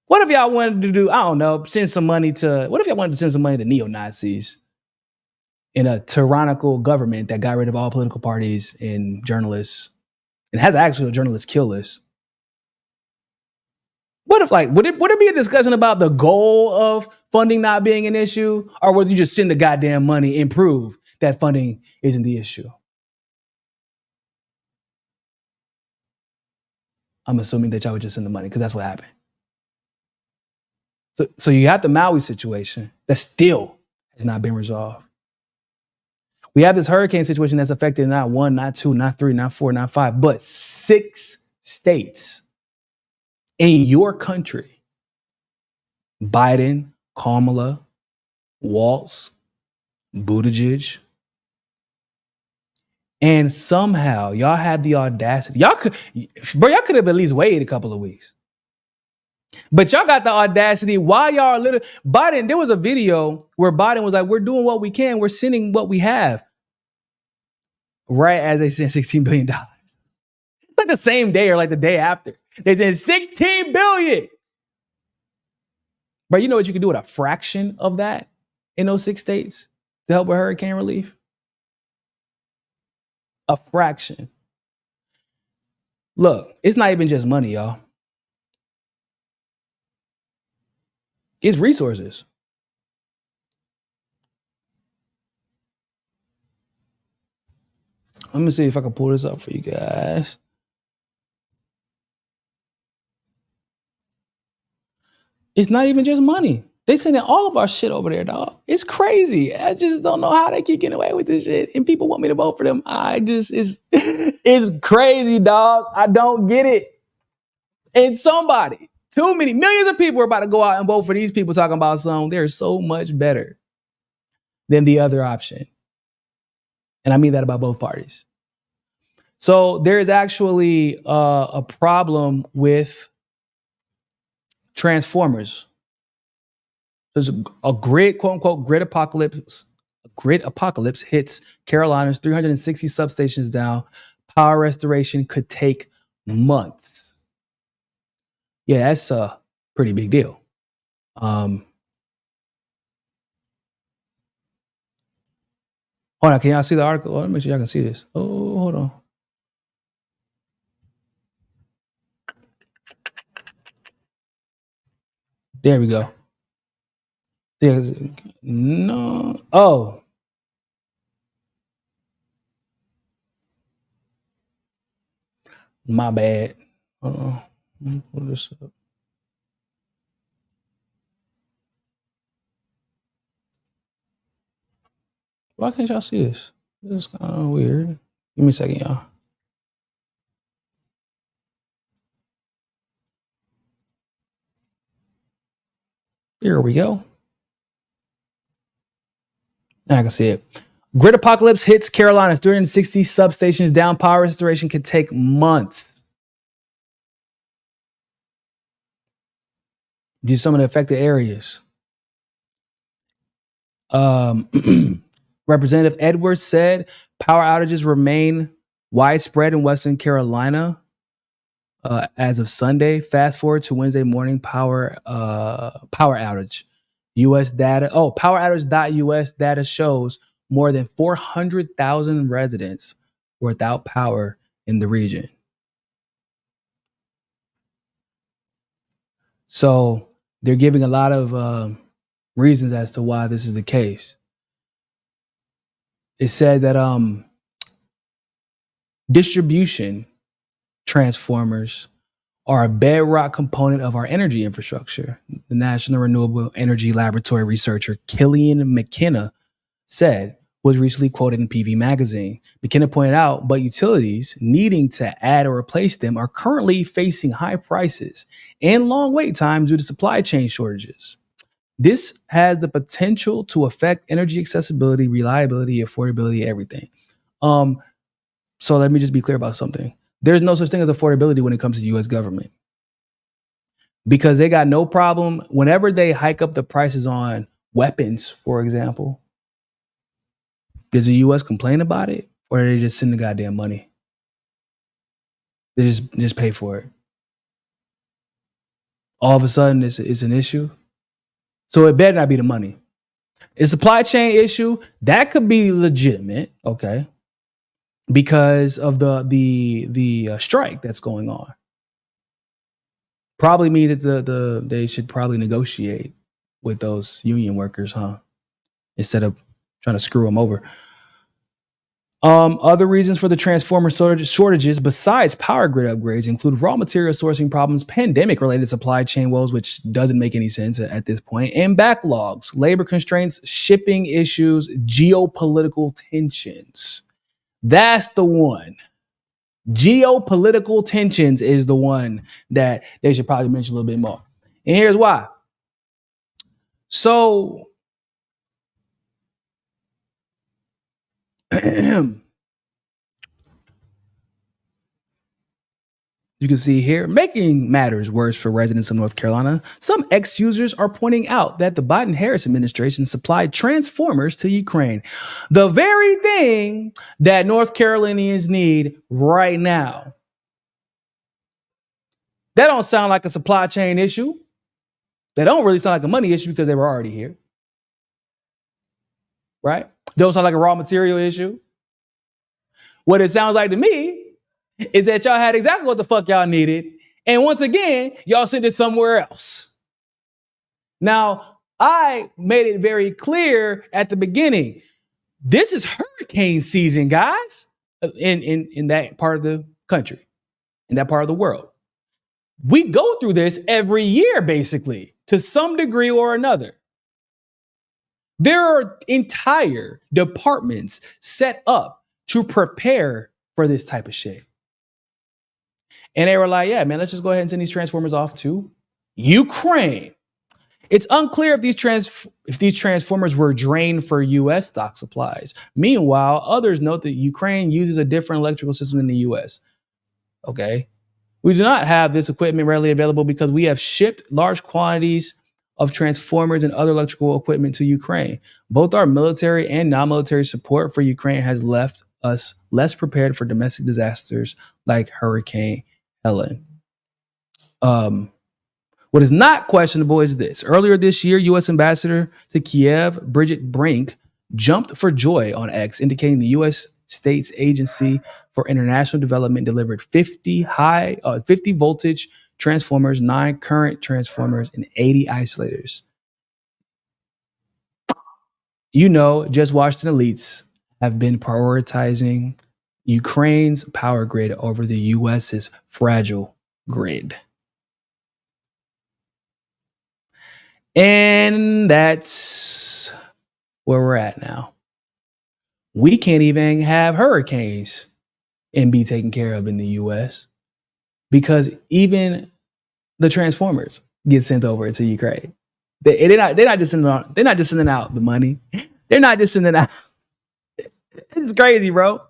Speaker 1: What if y'all wanted to do, I don't know, send some money to, what if y'all wanted to send some money to neo-Nazis in a tyrannical government that got rid of all political parties and journalists and has actually a journalist kill list? What if would it be a discussion about the goal of funding not being an issue, or would you just send the goddamn money and prove that funding isn't the issue? I'm assuming that y'all would just send the money because that's what happened. So you have the Maui situation that still has not been resolved. We have this hurricane situation that's affected not 1, not 2, not 3, not 4, not 5, but 6 states in your country. Biden, Kamala, Walz, Buttigieg. And somehow y'all had the audacity. Y'all could have at least waited a couple of weeks. But y'all got the audacity while y'all are Biden, there was a video where Biden was like, we're doing what we can. We're sending what we have. Right as they sent $16 billion. Like the same day or like the day after. They sent $16 billion. But you know what you can do with a fraction of that in those 6 states to help with hurricane relief? A fraction. Look, it's not even just money, y'all. It's resources. Let me see if I can pull this up for you guys. It's not even just money. They sending all of our shit over there, dog. It's crazy. I just don't know how they keep getting away with this shit. And people want me to vote for them. It's crazy, dog. I don't get it. And too many millions of people are about to go out and vote for these people talking about something. They're so much better than the other option. And I mean that about both parties. So there is actually a problem with transformers. There's a grid, quote unquote, grid apocalypse. Grid apocalypse hits Carolinas, 360 substations down. Power restoration could take months. Yeah, that's a pretty big deal. Hold on, can y'all see the article? Let me make sure y'all can see this. Oh, hold on. There we go. There's no. Oh. My bad. Pull this up. Why can't y'all see this? This is kind of weird. Give me a second, y'all. Here we go. Now I can see it. Grid apocalypse hits Carolinas. 360 substations down. Power restoration could take months. Do some of the affected areas. Representative Edwards said power outages remain widespread in Western Carolina as of Sunday. Fast forward to Wednesday morning, power outage. U.S. data. PowerOutage.us data shows more than 400,000 residents were without power in the region. So they're giving a lot of reasons as to why this is the case. It said that distribution transformers are a bedrock component of our energy infrastructure. The National Renewable Energy Laboratory researcher Helene McKenna said, was recently quoted in PV Magazine. McKenna pointed out, but utilities needing to add or replace them are currently facing high prices and long wait times due to supply chain shortages. This has the potential to affect energy accessibility, reliability, affordability, everything. So let me just be clear about something. There's no such thing as affordability when it comes to the U.S. government, because they got no problem whenever they hike up the prices on weapons, for example. Does the U.S. complain about it, or do they just send the goddamn money? They just pay for it. All of a sudden, it's an issue. So it better not be the money. A supply chain issue that could be legitimate, okay, because of the strike that's going on. Probably means that they should probably negotiate with those union workers, huh? Instead of trying to screw them over. Other reasons for the transformer shortages besides power grid upgrades include raw material sourcing problems, pandemic-related supply chain woes, which doesn't make any sense at this point, and backlogs, labor constraints, shipping issues, geopolitical tensions. That's the one. Geopolitical tensions is the one that they should probably mention a little bit more. And here's why. So you can see here, making matters worse for residents of North Carolina, some ex-users are pointing out that the Biden-Harris administration supplied transformers to Ukraine, the very thing that North Carolinians need right now. That don't sound like a supply chain issue. That don't really sound like a money issue because they were already here. Right? Don't sound like a raw material issue. What it sounds like to me is that y'all had exactly what the fuck y'all needed. And once again, y'all sent it somewhere else. Now, I made it very clear at the beginning. This is hurricane season, guys, in that part of the country, in that part of the world. We go through this every year, basically, to some degree or another. There are entire departments set up to prepare for this type of shit. And they were like, yeah, man, let's just go ahead and send these transformers off to Ukraine. It's unclear if these transformers were drained for U.S. stock supplies. Meanwhile, others note that Ukraine uses a different electrical system than the U.S. Okay. We do not have this equipment readily available because we have shipped large quantities of transformers and other electrical equipment to Ukraine. Both our military and non-military support for Ukraine has left us less prepared for domestic disasters like Hurricane Helene. What is not questionable is this. Earlier this year, U.S. Ambassador to Kiev, Bridget Brink, jumped for joy on X, indicating the U.S. States Agency for International Development delivered 50 voltage transformers, 9 current transformers, and 80 isolators. You know, just Washington elites have been prioritizing Ukraine's power grid over the U.S.'s fragile grid. And that's where we're at now. We can't even have hurricanes and be taken care of in the U.S. because even the transformers get sent over to Ukraine. They're not just sending out the money. They're not just sending out It's crazy, bro.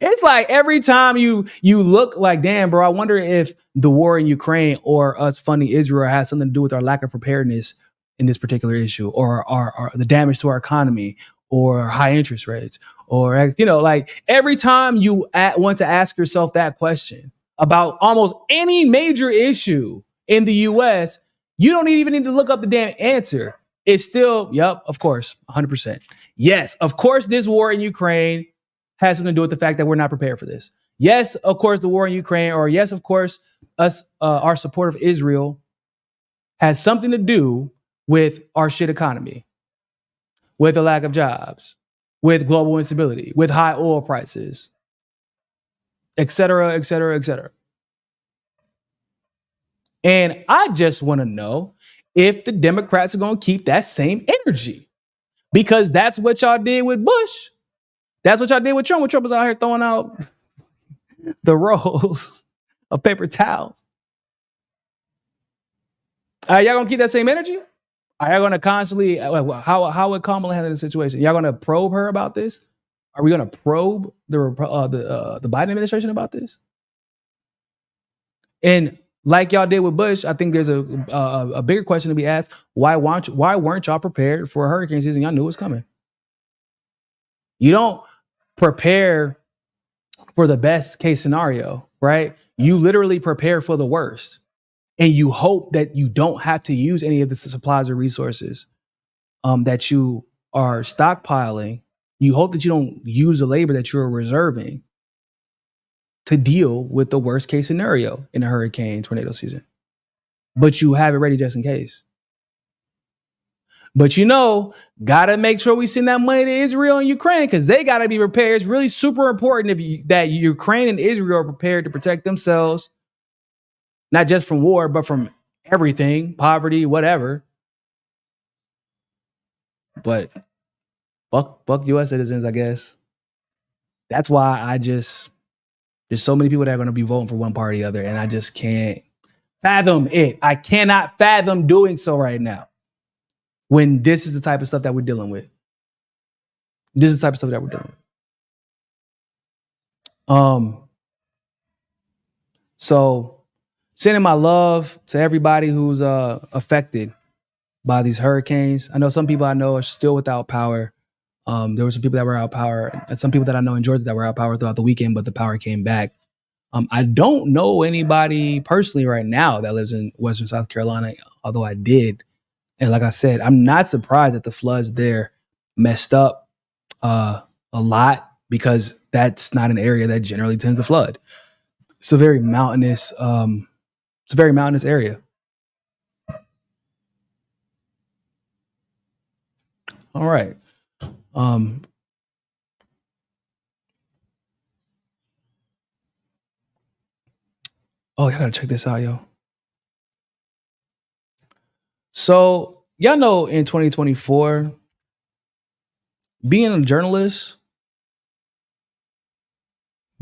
Speaker 1: It's like every time you look like, damn, bro, I wonder if the war in Ukraine or us funding Israel has something to do with our lack of preparedness in this particular issue, or the damage to our economy, or high interest rates, or like every time you want to ask yourself that question about almost any major issue in the U.S., you don't even need to look up the damn answer. It's still, yep, of course, 100%. Yes, of course, this war in Ukraine has something to do with the fact that we're not prepared for this. Yes, of course, the war in Ukraine, or yes, of course, our support of Israel has something to do with our shit economy, with a lack of jobs, with global instability, with high oil prices, et cetera, et cetera, et cetera. And I just want to know if the Democrats are going to keep that same energy, because that's what y'all did with Bush. That's what y'all did with Trump. When Trump was out here throwing out the rolls of paper towels. Are y'all gonna keep that same energy? Are y'all gonna constantly? How would Kamala handle the situation? Y'all gonna probe her about this? Are we gonna probe the Biden administration about this? And like y'all did with Bush, I think there's a bigger question to be asked. Why weren't y'all prepared for a hurricane season? Y'all knew it was coming. You don't prepare for the best case scenario, right? You literally prepare for the worst. And you hope that you don't have to use any of the supplies or resources that you are stockpiling. You hope that you don't use the labor that you're reserving to deal with the worst case scenario in a hurricane tornado season. But you have it ready just in case. But gotta make sure we send that money to Israel and Ukraine, because they gotta be prepared. It's really super important that Ukraine and Israel are prepared to protect themselves, not just from war, but from everything, poverty, whatever. But fuck U.S. citizens, I guess. That's why there's so many people that are going to be voting for one party or the other, and I just can't fathom it. I cannot fathom doing so right now, when this is the type of stuff that we're dealing with. This is the type of stuff that we're dealing with. So sending my love to everybody who's affected by these hurricanes. I know some people I know are still without power. There were some people that were out of power, and some people that I know in Georgia that were out of power throughout the weekend, but the power came back. I don't know anybody personally right now that lives in Western South Carolina, although I did. And like I said, I'm not surprised that the floods there messed up a lot, because that's not an area that generally tends to flood. It's a very mountainous area. All right. Oh, y'all gotta check this out, yo. So y'all know in 2024, being a journalist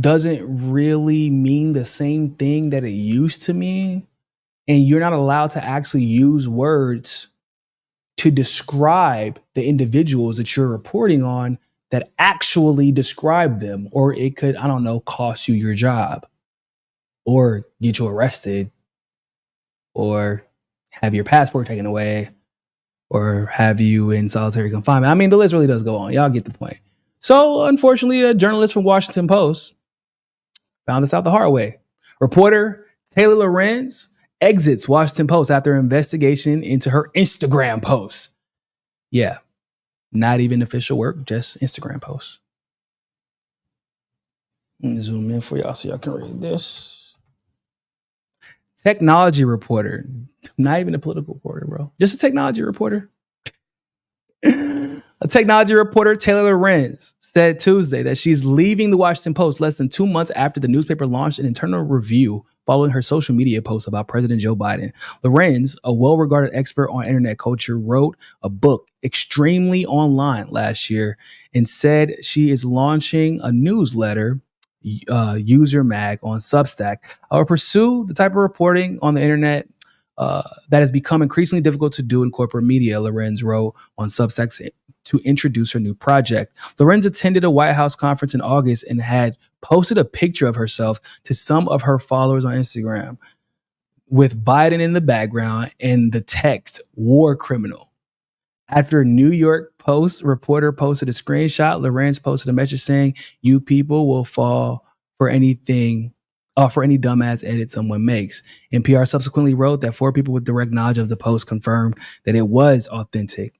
Speaker 1: doesn't really mean the same thing that it used to mean. And you're not allowed to actually use words to describe the individuals that you're reporting on that actually describe them, or it could, I don't know, cost you your job, or get you arrested, or have your passport taken away, or have you in solitary confinement. I mean, the list really does go on. Y'all get the point. So unfortunately, a journalist from Washington Post found this out the hard way. Reporter Taylor Lorenz exits Washington Post after investigation into her Instagram posts. Yeah, not even official work, just Instagram posts. Let me zoom in for y'all so y'all can read this. Technology reporter, not even a political reporter, bro. Just a technology reporter. A technology reporter, Taylor Lorenz, said Tuesday that she's leaving the Washington Post less than 2 months after the newspaper launched an internal review following her social media posts about President Joe Biden. Lorenz, a well-regarded expert on internet culture, wrote a book, Extremely Online, last year, and said she is launching a newsletter, User Mag, on Substack. I will pursue the type of reporting on the internet that has become increasingly difficult to do in corporate media, Lorenz wrote on Substacks to introduce her new project. Lorenz attended a White House conference in August and had posted a picture of herself to some of her followers on Instagram with Biden in the background and the text, "war criminal." After a New York Post reporter posted a screenshot, Lorenz posted a message saying, "You people will fall for anything, for any dumbass edit someone makes." NPR subsequently wrote that 4 people with direct knowledge of the post confirmed that it was authentic.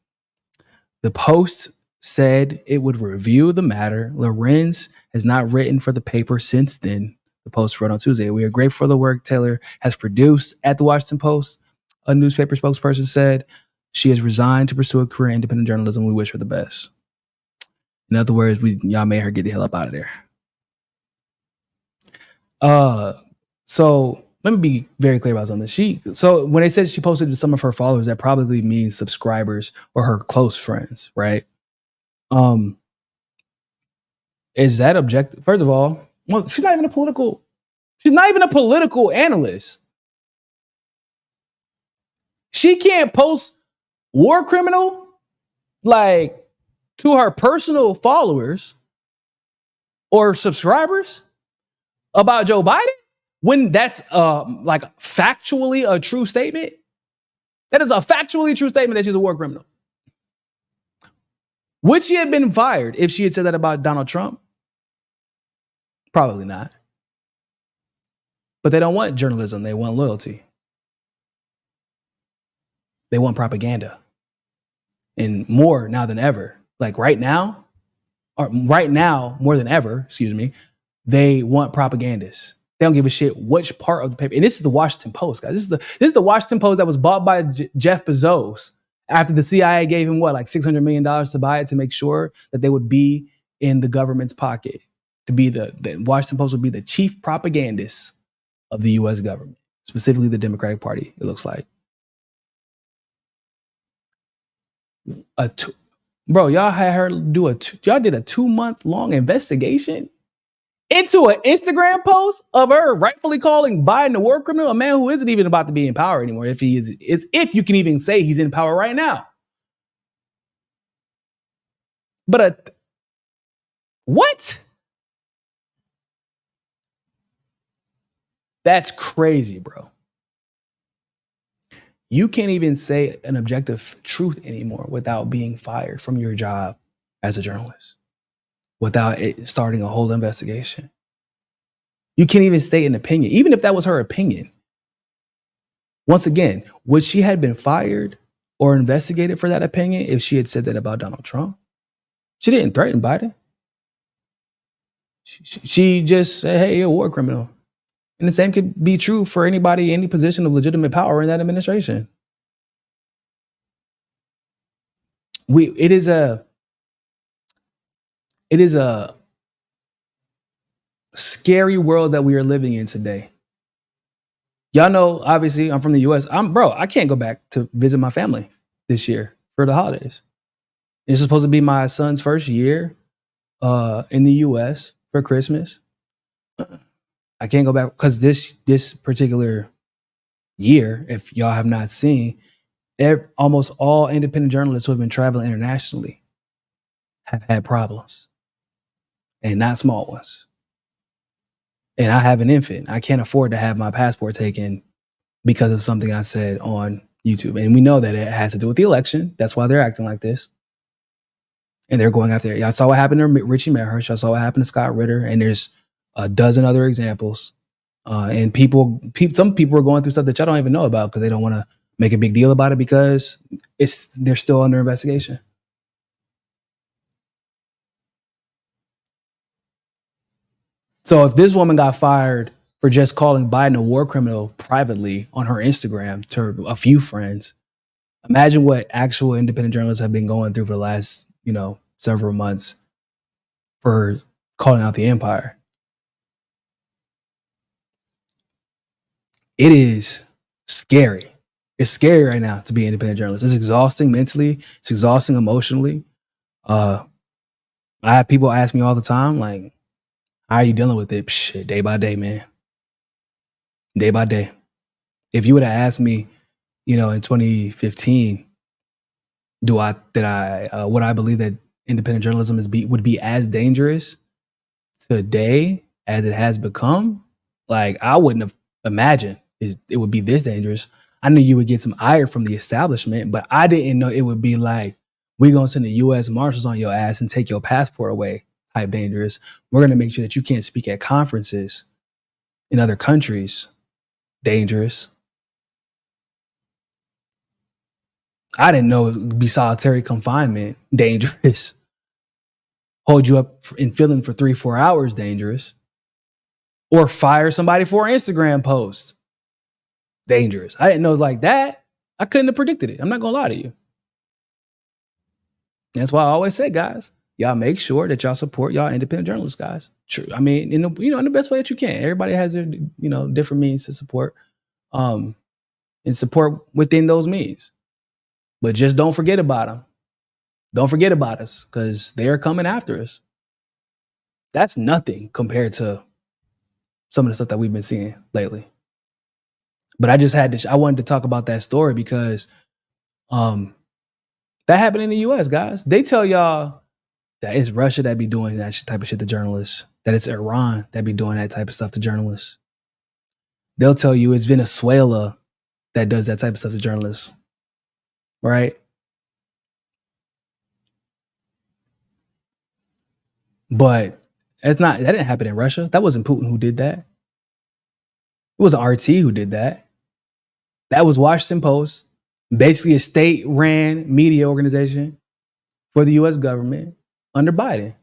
Speaker 1: The Post said it would review the matter. Lorenz has not written for the paper since then. The Post wrote on Tuesday, "We are grateful for the work Taylor has produced at the Washington Post." A newspaper spokesperson said she has resigned to pursue a career in independent journalism. We wish her the best. In other words, y'all made her get the hell up out of there. So let me be very clear about something. So when they said she posted to some of her followers, that probably means subscribers or her close friends, right? Is that objective? First of all, well, she's not even a political analyst. She can't post war criminal like to her personal followers or subscribers about Joe Biden when that's like factually a true statement. That is a factually true statement that she's a war criminal. Would she have been fired if she had said that about Donald Trump? Probably not. But they don't want journalism. They want loyalty. They want propaganda. And more now than ever. Like right now more than ever, they want propagandists. They don't give a shit which part of the paper. And this is the Washington Post, guys. This is the Washington Post that was bought by Jeff Bezos after the CIA gave him like $600 million to buy it to make sure that they would be in the government's pocket. To be the Washington Post would be the chief propagandist of the U.S. government, specifically the Democratic Party, it looks like. Y'all had her do y'all did a 2-month long investigation into an Instagram post of her rightfully calling Biden a war criminal, a man who isn't even about to be in power anymore. If you can even say he's in power right now. But what? That's crazy, bro. You can't even say an objective truth anymore without being fired from your job as a journalist, without it starting a whole investigation. You can't even state an opinion, even if that was her opinion. Once again, would she have been fired or investigated for that opinion if she had said that about Donald Trump? She didn't threaten Biden. She just said, "Hey, you're a war criminal." And the same could be true for anybody, any position of legitimate power in that administration. It is a scary world that we are living in today. Y'all know, obviously, I'm from the US. I can't go back to visit my family this year for the holidays. It's supposed to be my son's first year in the US for Christmas. I can't go back because this particular year, if y'all have not seen, almost all independent journalists who have been traveling internationally have had problems, and not small ones. And I have an infant. I can't afford to have my passport taken because of something I said on YouTube. And we know that it has to do with the election. That's why they're acting like this. And they're going after it. Y'all saw what happened to Richie Merrish. Y'all saw what happened to Scott Ritter. And there's a dozen other examples. And some people are going through stuff that y'all don't even know about because they don't want to make a big deal about it because they're still under investigation. So if this woman got fired for just calling Biden a war criminal privately on her Instagram to a few friends, imagine what actual independent journalists have been going through for the last, several months for calling out the empire. It is scary. It's scary right now to be an independent journalist. It's exhausting mentally. It's exhausting emotionally. I have people ask me all the time, like, how are you dealing with it? Shit, day by day, man. Day by day. If you would have asked me in 2015, would I believe that independent journalism would be as dangerous today as it has become? Like, I wouldn't have imagined it would be this dangerous. I knew you would get some ire from the establishment, but I didn't know it would be like, we're going to send the U.S. Marshals on your ass and take your passport away type dangerous. We're going to make sure that you can't speak at conferences in other countries. Dangerous. I didn't know it would be solitary confinement. Dangerous. Hold you up in filling for 3-4 hours. Dangerous. Or fire somebody for an Instagram post. Dangerous. I didn't know it was like that. I couldn't have predicted it. I'm not going to lie to you. That's why I always say, guys, y'all make sure that y'all support y'all independent journalists, guys. True. I mean, in the best way that you can. Everybody has their, different means to support, and support within those means. But just don't forget about them. Don't forget about us, because they're coming after us. That's nothing compared to some of the stuff that we've been seeing lately. But I wanted to talk about that story because that happened in the US, guys. They tell y'all that it's Russia that be doing that type of shit to journalists, that it's Iran that be doing that type of stuff to journalists. They'll tell you it's Venezuela that does that type of stuff to journalists, right? But that didn't happen in Russia. That wasn't Putin who did that. It was RT who did that. That was Washington Post, basically a state-ran media organization for the U.S. government under Biden.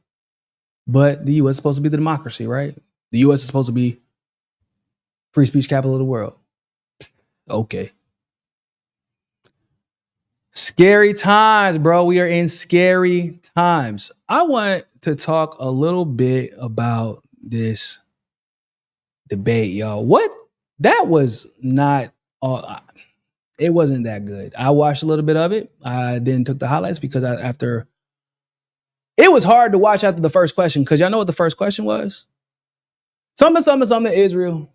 Speaker 1: But the U.S. is supposed to be the democracy, right? The U.S. is supposed to be free speech capital of the world. Okay. Scary times, bro. We are in scary times. I want to talk a little bit about this debate, y'all. That was not, it wasn't that good. I watched a little bit of it. I then took the highlights because it was hard to watch after the first question, because y'all know what the first question was? Something Israel.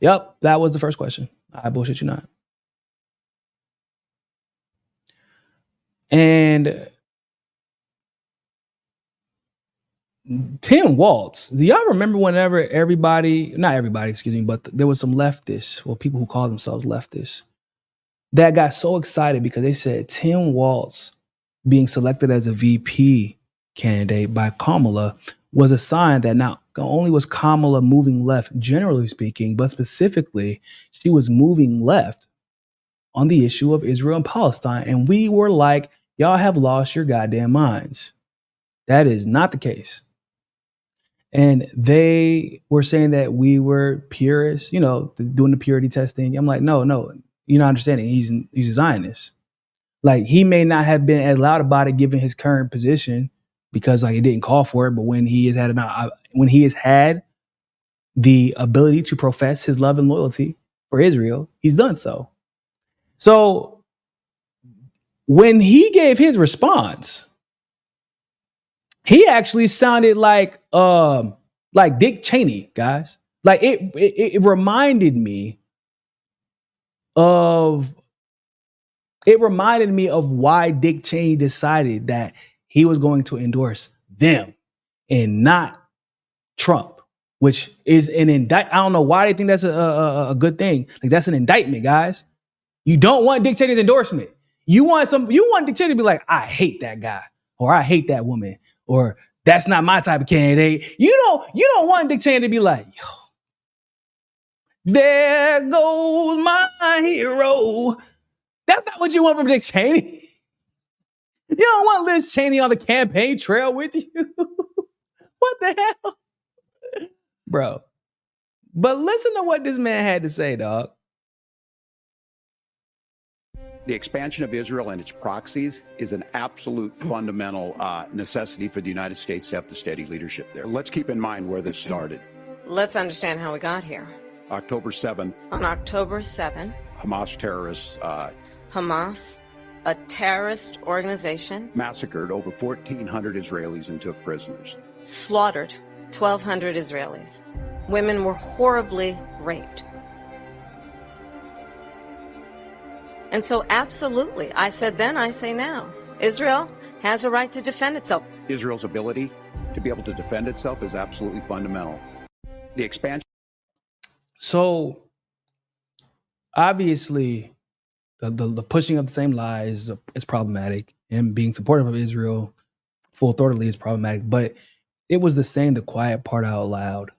Speaker 1: Yep, that was the first question. I bullshit you not. And Tim Walz, do y'all remember whenever not everybody, excuse me, but there was some leftists, well, people who call themselves leftists, that got so excited because they said Tim Walz being selected as a VP candidate by Kamala was a sign that not only was Kamala moving left, generally speaking, but specifically, she was moving left on the issue of Israel and Palestine. And we were like, y'all have lost your goddamn minds. That is not the case. And they were saying that we were purists, doing the purity testing. I'm like, no, you're not understanding. He's a Zionist. Like, he may not have been as loud about it given his current position, because like it didn't call for it. But when he has had the ability to profess his love and loyalty for Israel, he's done so. So when he gave his response, he actually sounded like Dick Cheney, guys. Like it reminded me of why Dick Cheney decided that he was going to endorse them and not Trump, which is an indictment. I don't know why they think that's a good thing. Like, that's an indictment, guys. You don't want Dick Cheney's endorsement. You want Dick Cheney to be like, I hate that guy, or I hate that woman, or that's not my type of candidate. You don't want Dick Cheney to be like, yo, there goes my hero. That's not what you want from Dick Cheney. You don't want Liz Cheney on the campaign trail with you. What the hell? Bro. But listen to what this man had to say, dog.
Speaker 4: The expansion of Israel and its proxies is an absolute fundamental necessity for the United States to have the steady leadership there. Let's keep in mind where this started.
Speaker 5: Let's understand how we got here.
Speaker 4: October 7th.
Speaker 5: On October 7th.
Speaker 4: Hamas terrorists.
Speaker 5: Hamas, a terrorist organization.
Speaker 4: Massacred over 1,400 Israelis and took prisoners.
Speaker 5: Slaughtered 1,200 Israelis. Women were horribly raped. And so, absolutely, I said then, I say now, Israel has a right to defend itself.
Speaker 4: Israel's ability to be able to defend itself is absolutely fundamental. The expansion.
Speaker 1: So obviously, the pushing of the same lies is problematic, and being supportive of Israel full-throatedly is problematic. But it was the saying the quiet part out loud,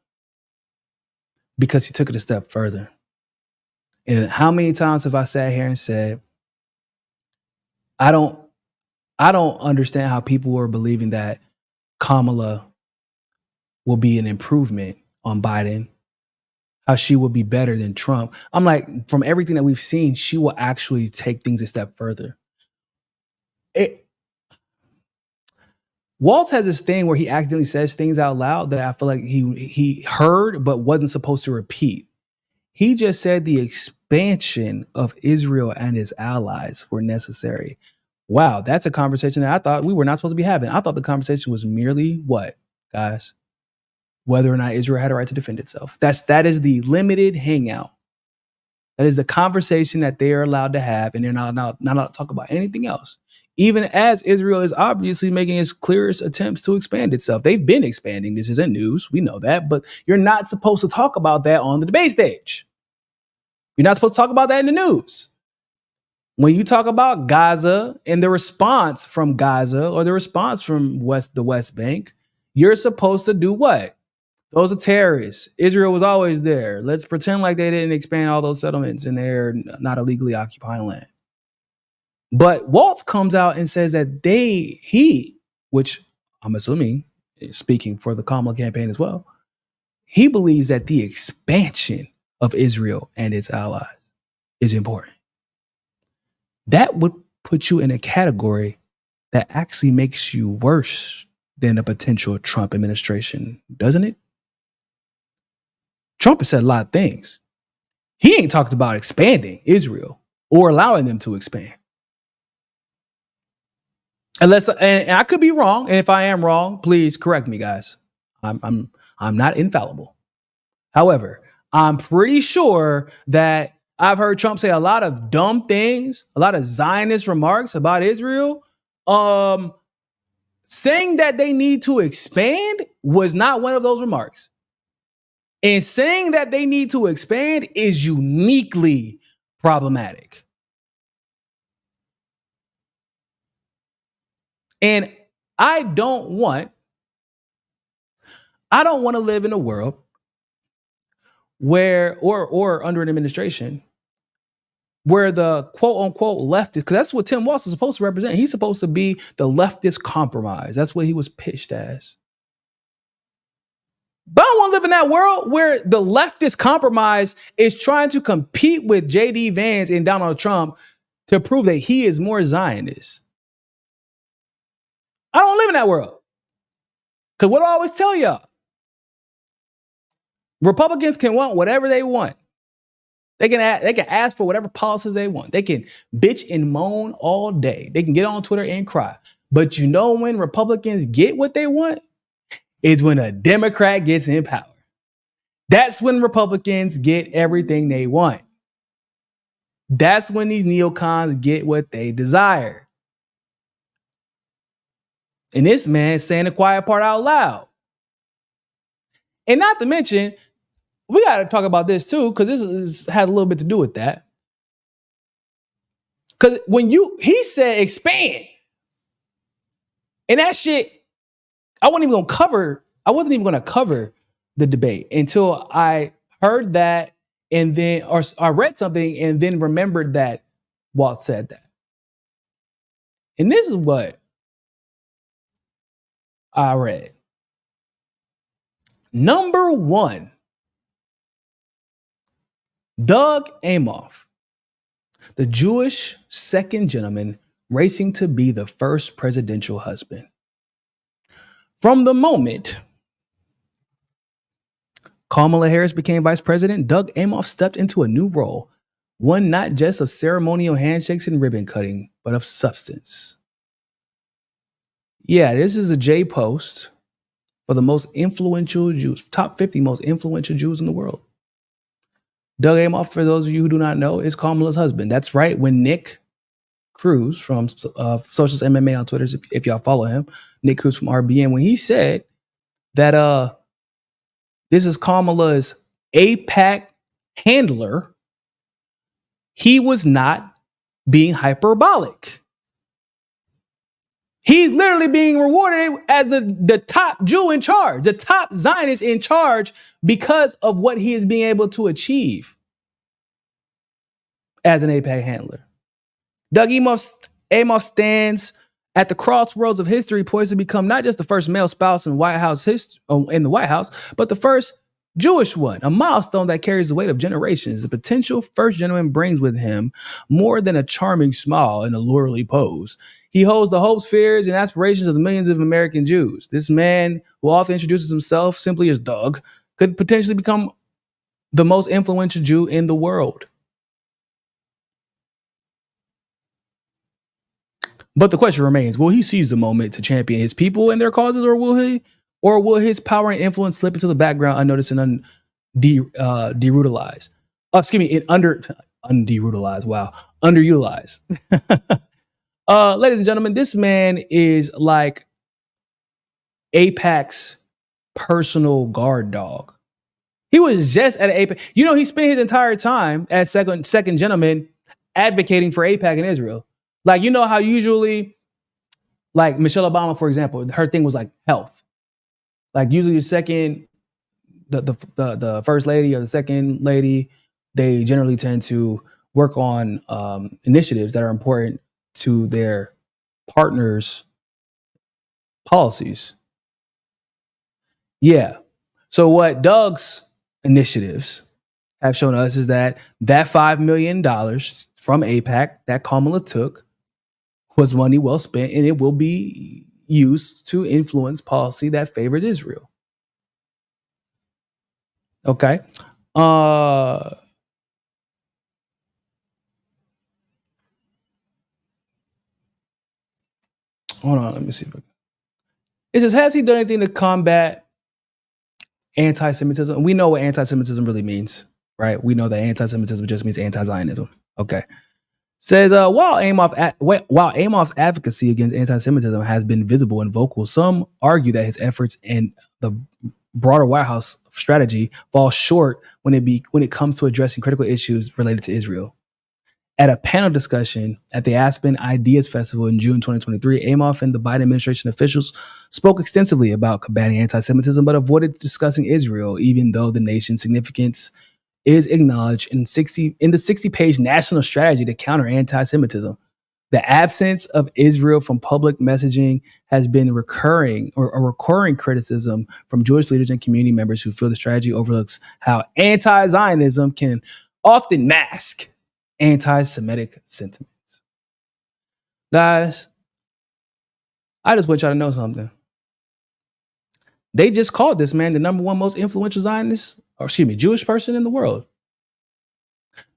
Speaker 1: because he took it a step further. And how many times have I sat here and said, I don't understand how people were believing that Kamala will be an improvement on Biden, how she will be better than Trump. I'm like, from everything that we've seen, she will actually take things a step further. Walz has this thing where he accidentally says things out loud that I feel like he heard but wasn't supposed to repeat. He just said the expansion of Israel and its allies were necessary. Wow, that's a conversation that I thought we were not supposed to be having. I thought the conversation was merely what, guys? Whether or not Israel had a right to defend itself. That is the limited hangout. That is the conversation that they are allowed to have, and they're not allowed to talk about anything else. Even as Israel is obviously making its clearest attempts to expand itself. They've been expanding. This isn't news. We know that. But you're not supposed to talk about that on the debate stage. You're not supposed to talk about that in the news. When you talk about Gaza and the response from Gaza or the response from the West Bank, you're supposed to do what? Those are terrorists. Israel was always there. Let's pretend like they didn't expand all those settlements and they're not illegally occupying land. But Walz comes out and says that which I'm assuming is speaking for the Kamala campaign as well, he believes that the expansion of Israel and its allies is important. That would put you in a category that actually makes you worse than a potential Trump administration, doesn't it? Trump has said a lot of things. He ain't talked about expanding Israel or allowing them to expand. And I could be wrong, and if I am wrong, please correct me, guys. I'm not infallible. However, I'm pretty sure that I've heard Trump say a lot of dumb things, a lot of Zionist remarks about Israel. Saying that they need to expand was not one of those remarks. And saying that they need to expand is uniquely problematic. And I don't want to live in a world where, or under an administration where the quote unquote leftist, because that's what Tim Walz is supposed to represent. He's supposed to be the leftist compromise. That's what he was pitched as. But I don't want to live in that world where the leftist compromise is trying to compete with J.D. Vance and Donald Trump to prove that he is more Zionist. I don't live in that world. Because what I always tell y'all, Republicans can want whatever they want. They can ask for whatever policies they want. They can bitch and moan all day. They can get on Twitter and cry. But you know when Republicans get what they want? Is when a Democrat gets in power. That's when Republicans get everything they want. That's when these neocons get what they desire. And this man saying the quiet part out loud. And not to mention, we got to talk about this too, because this has a little bit to do with that. Because he said expand. And that shit, I wasn't even going to cover the debate until I heard that and then, or I read something and then remembered that Walz said that. And this is what I read. Number 1, Doug Emhoff, the Jewish second gentleman racing to be the first presidential husband. From the moment Kamala Harris became vice president, Doug Emhoff stepped into a new role, one not just of ceremonial handshakes and ribbon cutting, but of substance. Yeah, this is a J post for the most influential Jews, top 50 most influential Jews in the world. Doug Amoff, for those of you who do not know, is Kamala's husband. That's right. When Nick Cruz from Socialist MMA on Twitter, if y'all follow him, Nick Cruz from RBN, when he said that this is Kamala's AIPAC handler, he was not being hyperbolic. He's literally being rewarded as the top Jew in charge, the top Zionist in charge, because of what he is being able to achieve as an AIPAC handler. Doug Amoff stands at the crossroads of history, poised to become not just the first male spouse in the White House, but the first Jewish one, a milestone that carries the weight of generations. The potential first gentleman brings with him more than a charming smile and a lordly pose. He holds the hopes, fears, and aspirations of millions of American Jews. This man, who often introduces himself simply as Doug, could potentially become the most influential Jew in the world. But the question remains, will he seize the moment to champion his people and their causes, or will his power and influence slip into the background unnoticed and underutilized? Wow, underutilized. Ladies and gentlemen, this man is like AIPAC's personal guard dog. He was just at an AIPAC. You know, he spent his entire time as second gentleman advocating for AIPAC in Israel. Like, you know how usually, like Michelle Obama, for example, her thing was like health. Like usually the first lady or the second lady, they generally tend to work on initiatives that are important to their partners' policies. Yeah. So what Doug's initiatives have shown us is that $5 million from AIPAC that Kamala took was money well spent, and it will be used to influence policy that favors Israel. Okay. Hold on, let me see. It says, has he done anything to combat anti-Semitism? We know what anti-Semitism really means, right? We know that anti-Semitism just means anti-Zionism. Okay. Says, while Amoff's advocacy against anti-Semitism has been visible and vocal, some argue that his efforts and the broader White House strategy fall short when it comes to addressing critical issues related to Israel. At a panel discussion at the Aspen Ideas Festival in June 2023, Amoff and the Biden administration officials spoke extensively about combating anti-Semitism, but avoided discussing Israel, even though the nation's significance is acknowledged in the 60-page national strategy to counter anti-Semitism. The absence of Israel from public messaging has been recurring criticism from Jewish leaders and community members who feel the strategy overlooks how anti-Zionism can often mask anti-Semitic sentiments. Guys, I just want y'all to know something. They just called this man the number one most influential Jewish person in the world.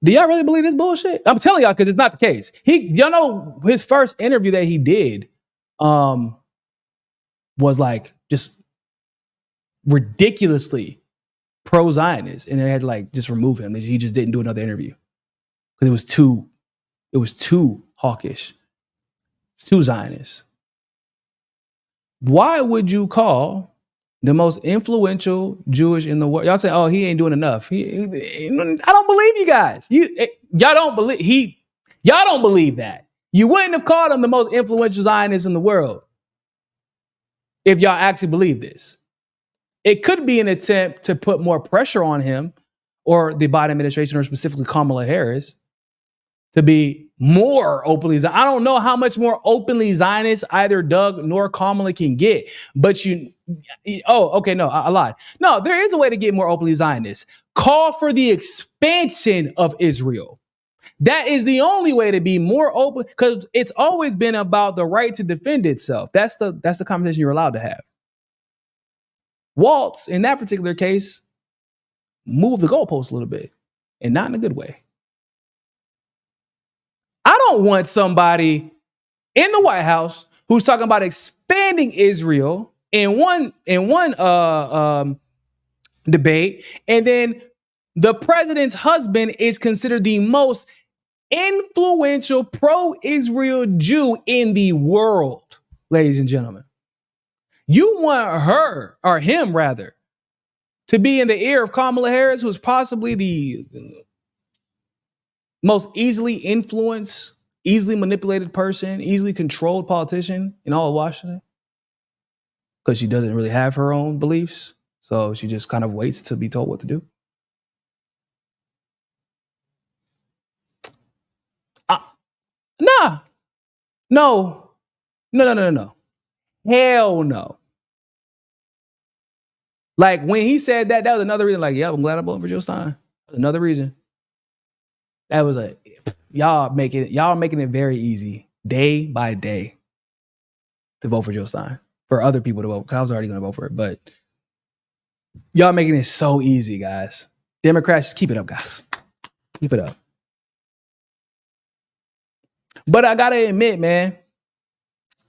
Speaker 1: Do y'all really believe this bullshit? I'm telling y'all, because it's not the case. Y'all know his first interview that he did was like just ridiculously pro-Zionist, and they had to like just remove him. He just didn't do another interview because it was too hawkish. It's too Zionist. Why would you call the most influential Jewish in the world? Y'all say, oh, he ain't doing enough. I don't believe you guys. Y'all don't believe that. You wouldn't have called him the most influential Zionist in the world if y'all actually believe this. It could be an attempt to put more pressure on him or the Biden administration, or specifically Kamala Harris, to be more openly Zionist. I don't know how much more openly Zionist either Doug nor Kamala can get, but I lied. No, there is a way to get more openly Zionist. Call for the expansion of Israel. That is the only way to be more open, because it's always been about the right to defend itself. That's the conversation you're allowed to have. Walz, in that particular case, moved the goalpost a little bit, and not in a good way. I don't want somebody in the White House who's talking about expanding Israel in one debate, and then the president's husband is considered the most influential pro-Israel Jew in the world, ladies and gentlemen. You want her, or him rather, to be in the ear of Kamala Harris, who's possibly the most easily influenced, easily manipulated person, easily controlled politician in all of Washington, because she doesn't really have her own beliefs. So she just kind of waits to be told what to do. No. Hell no. Like when he said that, that was another reason. Like, yeah, I'm glad I'm voting for Jill Stein. Another reason. That was y'all making it very easy, day by day, to vote for Jill Stein. For other people to vote. Because I was already going to vote for it, but y'all making it so easy, guys. Democrats, just keep it up, guys. Keep it up. But I gotta admit, man,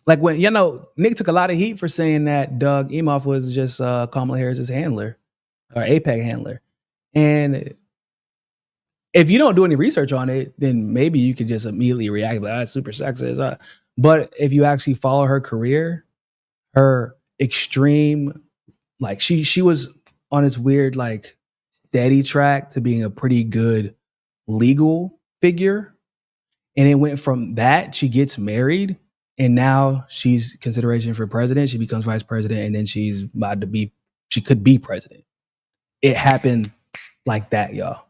Speaker 1: like when, Nick took a lot of heat for saying that Doug Emhoff was just Kamala Harris's handler or AIPAC handler. And if you don't do any research on it, then maybe you could just immediately react like, that's super sexist. But if you actually follow her career, her extreme, like she was on this weird, like steady track to being a pretty good legal figure. And it went from that, she gets married, and now she's consideration for president. She becomes vice president, and then she could be president. It happened like that, y'all.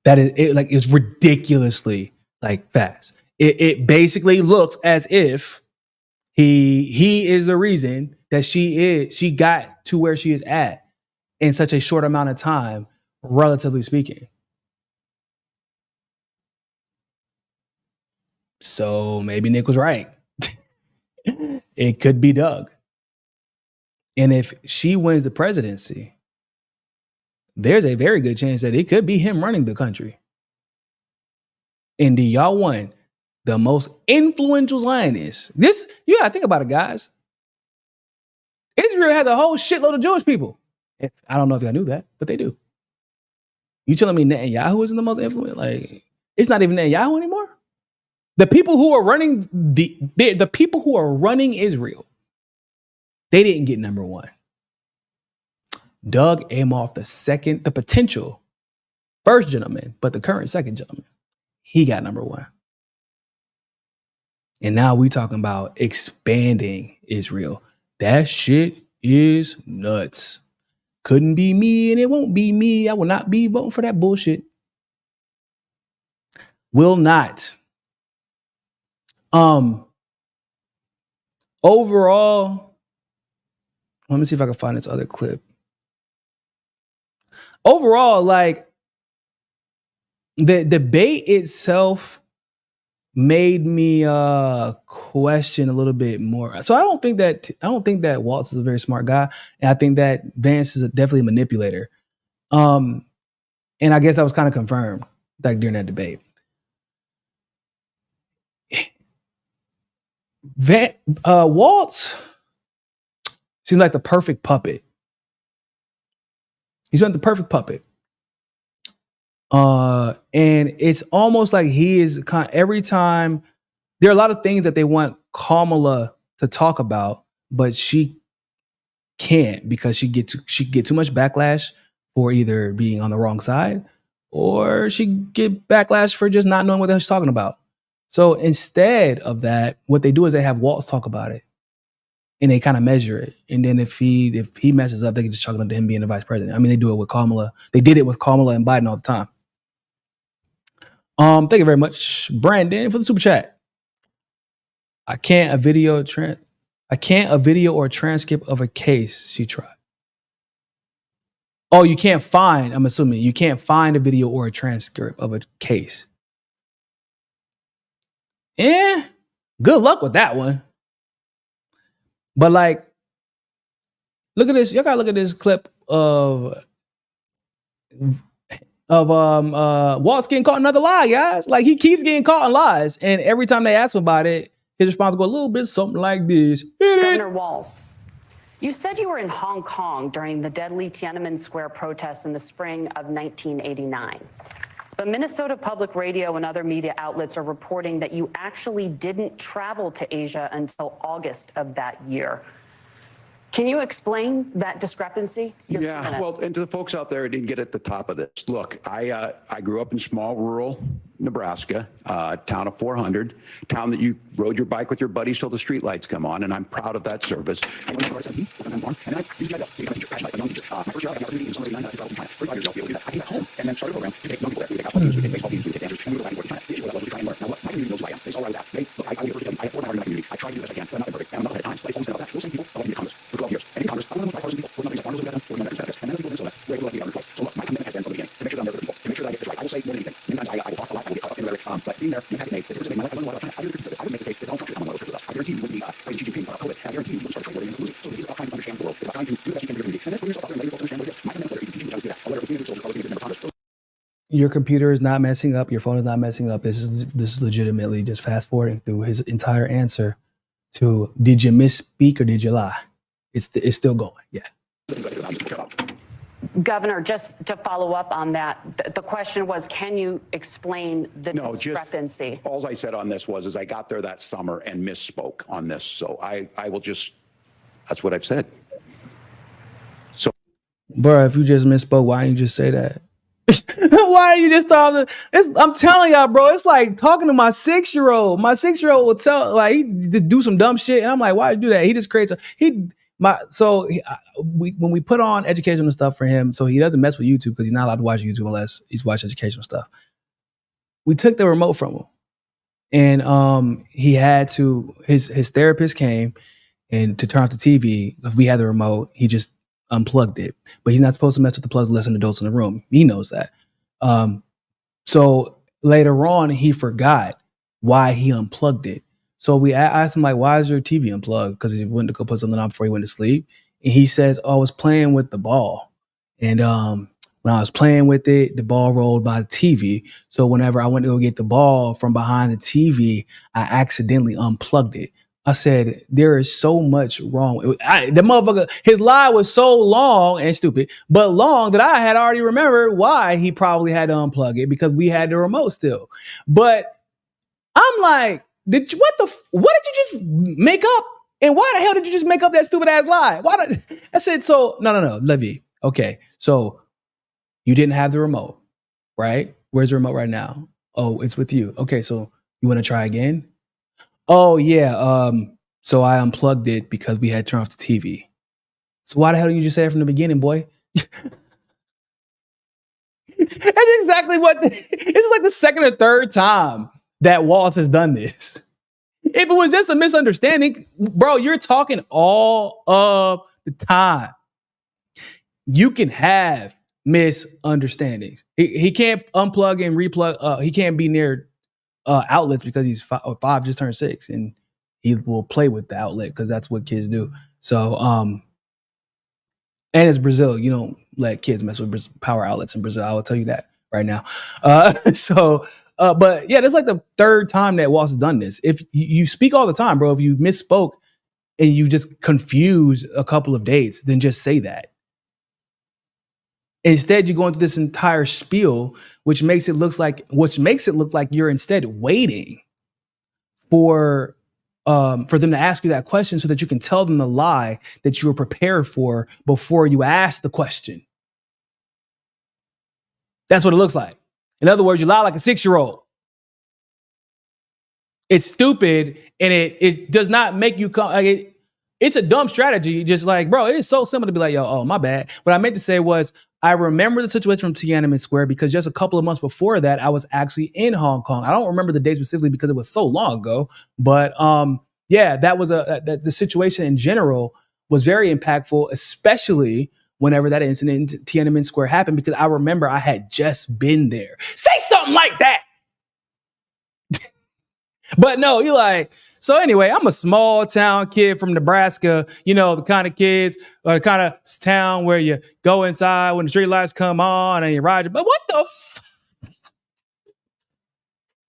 Speaker 1: That is it, like it's ridiculously like fast. It basically looks as if he is the reason that she got to where she is at in such a short amount of time, relatively speaking. So maybe Nick was right. It could be Doug. And if she wins the presidency, there's a very good chance that it could be him running the country. And y'all won the most influential Zionist. This, you gotta think about it, guys. Israel has a whole shitload of Jewish people. I don't know if y'all knew that, but they do. You telling me Netanyahu isn't the most influential? Like, it's not even Netanyahu anymore? The people who are running the people who are running Israel, they didn't get number one. Doug Emhoff, the potential first gentleman, but the current second gentleman, he got number one. And now we talking about expanding Israel. That shit is nuts. Couldn't be me and it won't be me. I will not be voting for that bullshit. Will not. Overall, let me see if I can find this other clip. Overall, like the debate itself made me question a little bit more. So I don't think that Walz is a very smart guy, and I think that Vance is definitely a manipulator. And I guess that was kind of confirmed like during that debate. Walz seemed like the perfect puppet. He's like the perfect puppet. And it's almost like he is every time there are a lot of things that they want Kamala to talk about, but she can't because she get too much backlash for either being on the wrong side or she get backlash for just not knowing what the hell she's talking about. So instead of that, what they do is they have Walz talk about it and they kind of measure it. And then if he messes up, they can just chalk it up to him being the vice president. I mean, they do it with Kamala. They did it with Kamala and Biden all the time. Thank you very much, Brandon, for the super chat. I can't a video or transcript of a case she tried. Oh, you can't find, I'm assuming you can't find a video or a transcript of a case. Good luck with that one. But like, look at this. Y'all gotta look at this clip of Walz getting caught in another lie, guys. Like he keeps getting caught in lies, and every time they ask him about it, his response goes a little bit something like this.
Speaker 6: Governor Walz, You said you were in Hong Kong during the deadly Tiananmen Square protests in the spring of 1989. But Minnesota Public Radio and other media outlets are reporting that you actually didn't travel to Asia until August of that year. Can you explain that discrepancy?
Speaker 4: Yeah, well, and to the folks out there who didn't get at the top of this, look, I grew up in small rural Nebraska, town of 400, town that you rode your bike with your buddies till the street lights come on, and I'm proud of that service. And I used to my first year, I got opportunity in summer '89, I traveled to China. 35 years ago, able to do that. I came back home and then started a program to take young people there. We take basketball teams, we take baseball teams, we take dancers, and we go back and forth to China. The issue with that was to try and learn. Now, look, my community knows who I am. They saw where I was at. Look, I have 4 hours in my community. I try to do the best I can, but I'm not perfect. And I'm not at times. But it's always been about that. Those same people, I want to be Congress for 12 years. And in Congress, I'm one of the most bipartisan people. We're nothing but farmers working on veterans benefits. And then the people in Minnesota, we're able to be other place. So look, my commitment has been from the beginning to make sure that I'm there for the people, to make sure that I get this right. I will say more than anything. Many times I will talk a lot, I will get caught up in the rhetoric, but being there, the impact it made, the difference it made in my life, I learned a lot about China. I really consider this. I would make the case that Donald Trump should come on one of those trips with us. I guarantee you wouldn't be praising Xi Jinping about COVID. And I guarantee you wouldn't start a trade war against losing. So this is about trying to understand the world. It's about trying to do the best you can for your community. And that's what yourself out there and let your folks understand what it is. My commitment, whether it's teaching, which I was good at, or whether it's being a good soldier, or being a good member of Congress.
Speaker 1: Your computer is not messing up. Your phone is not messing up. This is legitimately just fast forwarding through his entire answer to did you misspeak or did you lie? It's still going. Yeah.
Speaker 6: Governor, just to follow up on that, the question was, can you explain the discrepancy?
Speaker 4: All I said on this was I got there that summer and misspoke on this. So I will just, that's what I've said. So,
Speaker 1: bro, if you just misspoke, why didn't you just say that? Why are you just talking? I'm telling y'all, bro, it's like talking to my 6-year-old. My 6-year-old will tell, like, he do some dumb shit, and I'm like, why did you do that? He just creates when we put on educational stuff for him, so he doesn't mess with YouTube because he's not allowed to watch YouTube unless he's watching educational stuff. We took the remote from him, and he had to. His therapist came and to turn off the TV. We had the remote. He just unplugged it, but he's not supposed to mess with the plugs unless an adult's in the room. He knows that. So later on, he forgot why he unplugged it. So we asked him, like, why is your TV unplugged? Because he went to go put something on before he went to sleep. And he says, oh, I was playing with the ball. And when I was playing with it, the ball rolled by the TV. So whenever I went to go get the ball from behind the TV, I accidentally unplugged it. I said, there is so much wrong. The motherfucker, his lie was so long and stupid, but long that I had already remembered why he probably had to unplug it because we had the remote still. But I'm like, what did you just make up? And why the hell did you just make up that stupid ass lie? I said, so, no, Levy. Okay, so you didn't have the remote, right? Where's the remote right now? Oh, it's with you. Okay, so you want to try again? Oh, yeah. So I unplugged it because we had turned off the TV. So why the hell didn't you just say it from the beginning, boy? That's exactly it's like the second or third time that Walz has done this. If it was just a misunderstanding, bro, you're talking all of the time. You can have misunderstandings. He can't unplug and replug. He can't be near outlets because he's 5 just turned 6, and he will play with the outlet because that's what kids do. So, and it's Brazil. You don't let kids mess with power outlets in Brazil. I will tell you that right now. But yeah, that's like the third time that Walz has done this. If you speak all the time, bro, if you misspoke and you just confuse a couple of dates, then just say that. Instead, you go into this entire spiel, which makes it look like you're instead waiting for them to ask you that question so that you can tell them the lie that you were prepared for before you ask the question. That's what it looks like. In other words, you lie like a 6-year-old. It's stupid, and it does not make you come. Like it's a dumb strategy. Just like, bro, it is so simple to be like, yo, oh, my bad. What I meant to say was, I remember the situation from Tiananmen Square because just a couple of months before that, I was actually in Hong Kong. I don't remember the date specifically because it was so long ago. But yeah, that was the situation in general was very impactful, especially whenever that incident in Tiananmen Square happened, because I remember I had just been there. Say something like that. But no, you're like, so anyway, I'm a small town kid from Nebraska, you know, the kind of kids or the kind of town where you go inside when the street lights come on and you ride. But what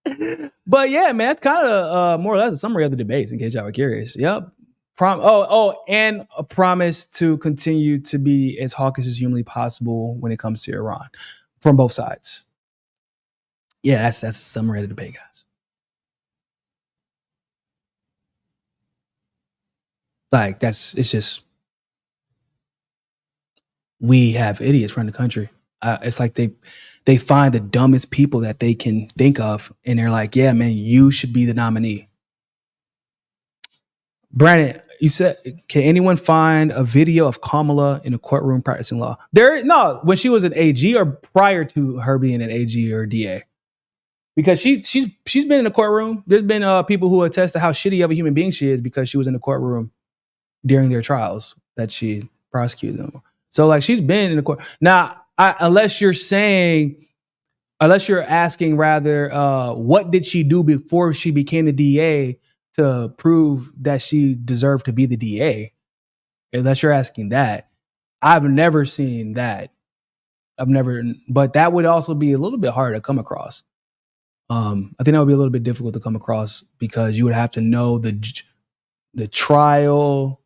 Speaker 1: the But yeah, man, that's kind of more or less a summary of the debates in case y'all were curious. Yep. And a promise to continue to be as hawkish as humanly possible when it comes to Iran from both sides. Yeah, that's a summary of the debate, guys. Like it's just, we have idiots running the country. It's like they find the dumbest people that they can think of, and they're like, yeah, man, you should be the nominee. Brandon, you said, can anyone find a video of Kamala in a courtroom practicing law? When she was an AG or prior to her being an AG or DA. Because she's been in the courtroom. There's been people who attest to how shitty of a human being she is because she was in the courtroom during their trials that she prosecuted them. So like she's been in the court. Now, unless you're asking rather, what did she do before she became the DA to prove that she deserved to be the DA? Unless you're asking that. I've never seen that. But that would also be a little bit hard to come across. I think that would be a little bit difficult to come across because you would have to know the trial.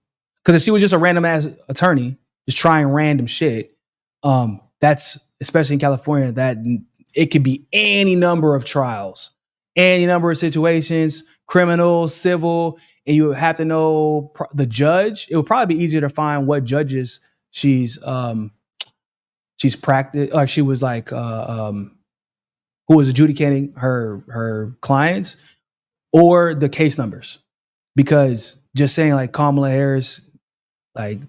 Speaker 1: Because if she was just a random ass attorney, just trying random shit, that's, especially in California, that it could be any number of trials, any number of situations, criminal, civil, and you have to know the judge. It would probably be easier to find what judges she's practiced, like she was like, who was adjudicating her clients, or the case numbers. Because just saying like Kamala Harris, like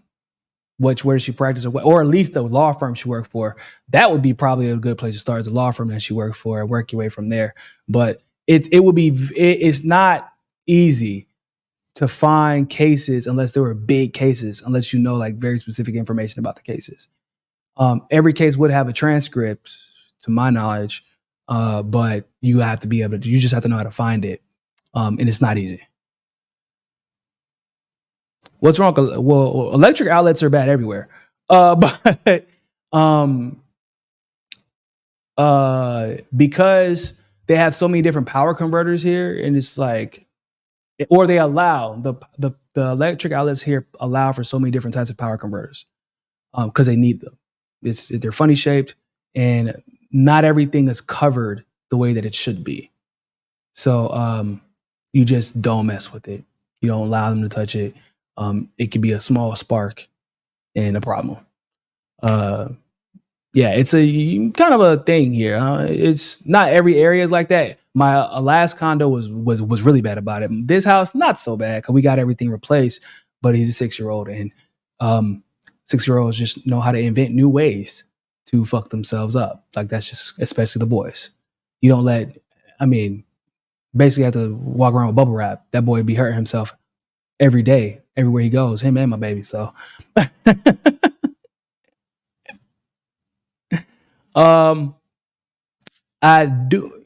Speaker 1: where does she practice, or at least the law firm she worked for, that would be probably a good place to start, as a law firm that she worked for, and work your way from there. But it's not easy to find cases unless there were big cases, unless you know like very specific information about the cases. Every case would have a transcript, to my knowledge, but you just have to know how to find it, and it's not easy. What's wrong? Well, electric outlets are bad everywhere, but because they have so many different power converters here, and it's like, or they allow the electric outlets here allow for so many different types of power converters because they need them. They're funny shaped, and not everything is covered the way that it should be. So you just don't mess with it. You don't allow them to touch it. It could be a small spark and a problem. Yeah, it's a kind of a thing here. It's not every area is like that. My last condo was really bad about it. This house, not so bad because we got everything replaced. But he's a 6-year-old, and 6-year-olds just know how to invent new ways to fuck themselves up. Like that's just, especially the boys. You don't basically have to walk around with bubble wrap. That boy be hurting himself every day, everywhere he goes, him and my baby. So, I do.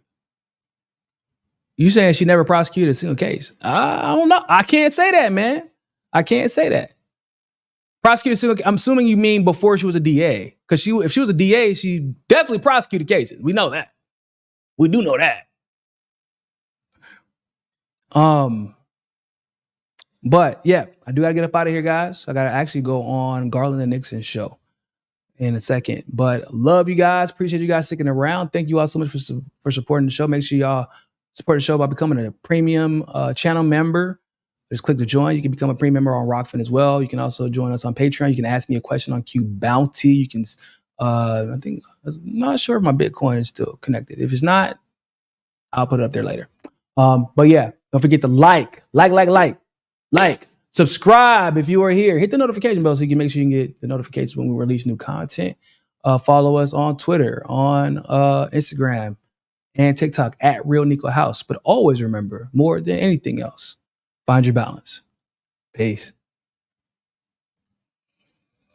Speaker 1: You saying she never prosecuted a single case? I don't know. I can't say that, man. I can't say that. Prosecuted a single. I'm assuming you mean before she was a DA, because if she was a DA, she definitely prosecuted cases. We know that. We do know that. But yeah, I do gotta get up out of here, guys. I gotta actually go on Garland and Nixon's show in a second. But love you guys. Appreciate you guys sticking around. Thank you all so much for supporting the show. Make sure y'all support the show by becoming a premium channel member. Just click to join. You can become a premium member on Rockfin as well. You can also join us on Patreon. You can ask me a question on Q Bounty. You can, I'm not sure if my Bitcoin is still connected. If it's not, I'll put it up there later. But yeah, don't forget to like, subscribe if you are here. Hit the notification bell so you can make sure you can get the notifications when we release new content. Follow us on Twitter, on Instagram, and TikTok at Real Niko House. But always remember, more than anything else, find your balance. Peace.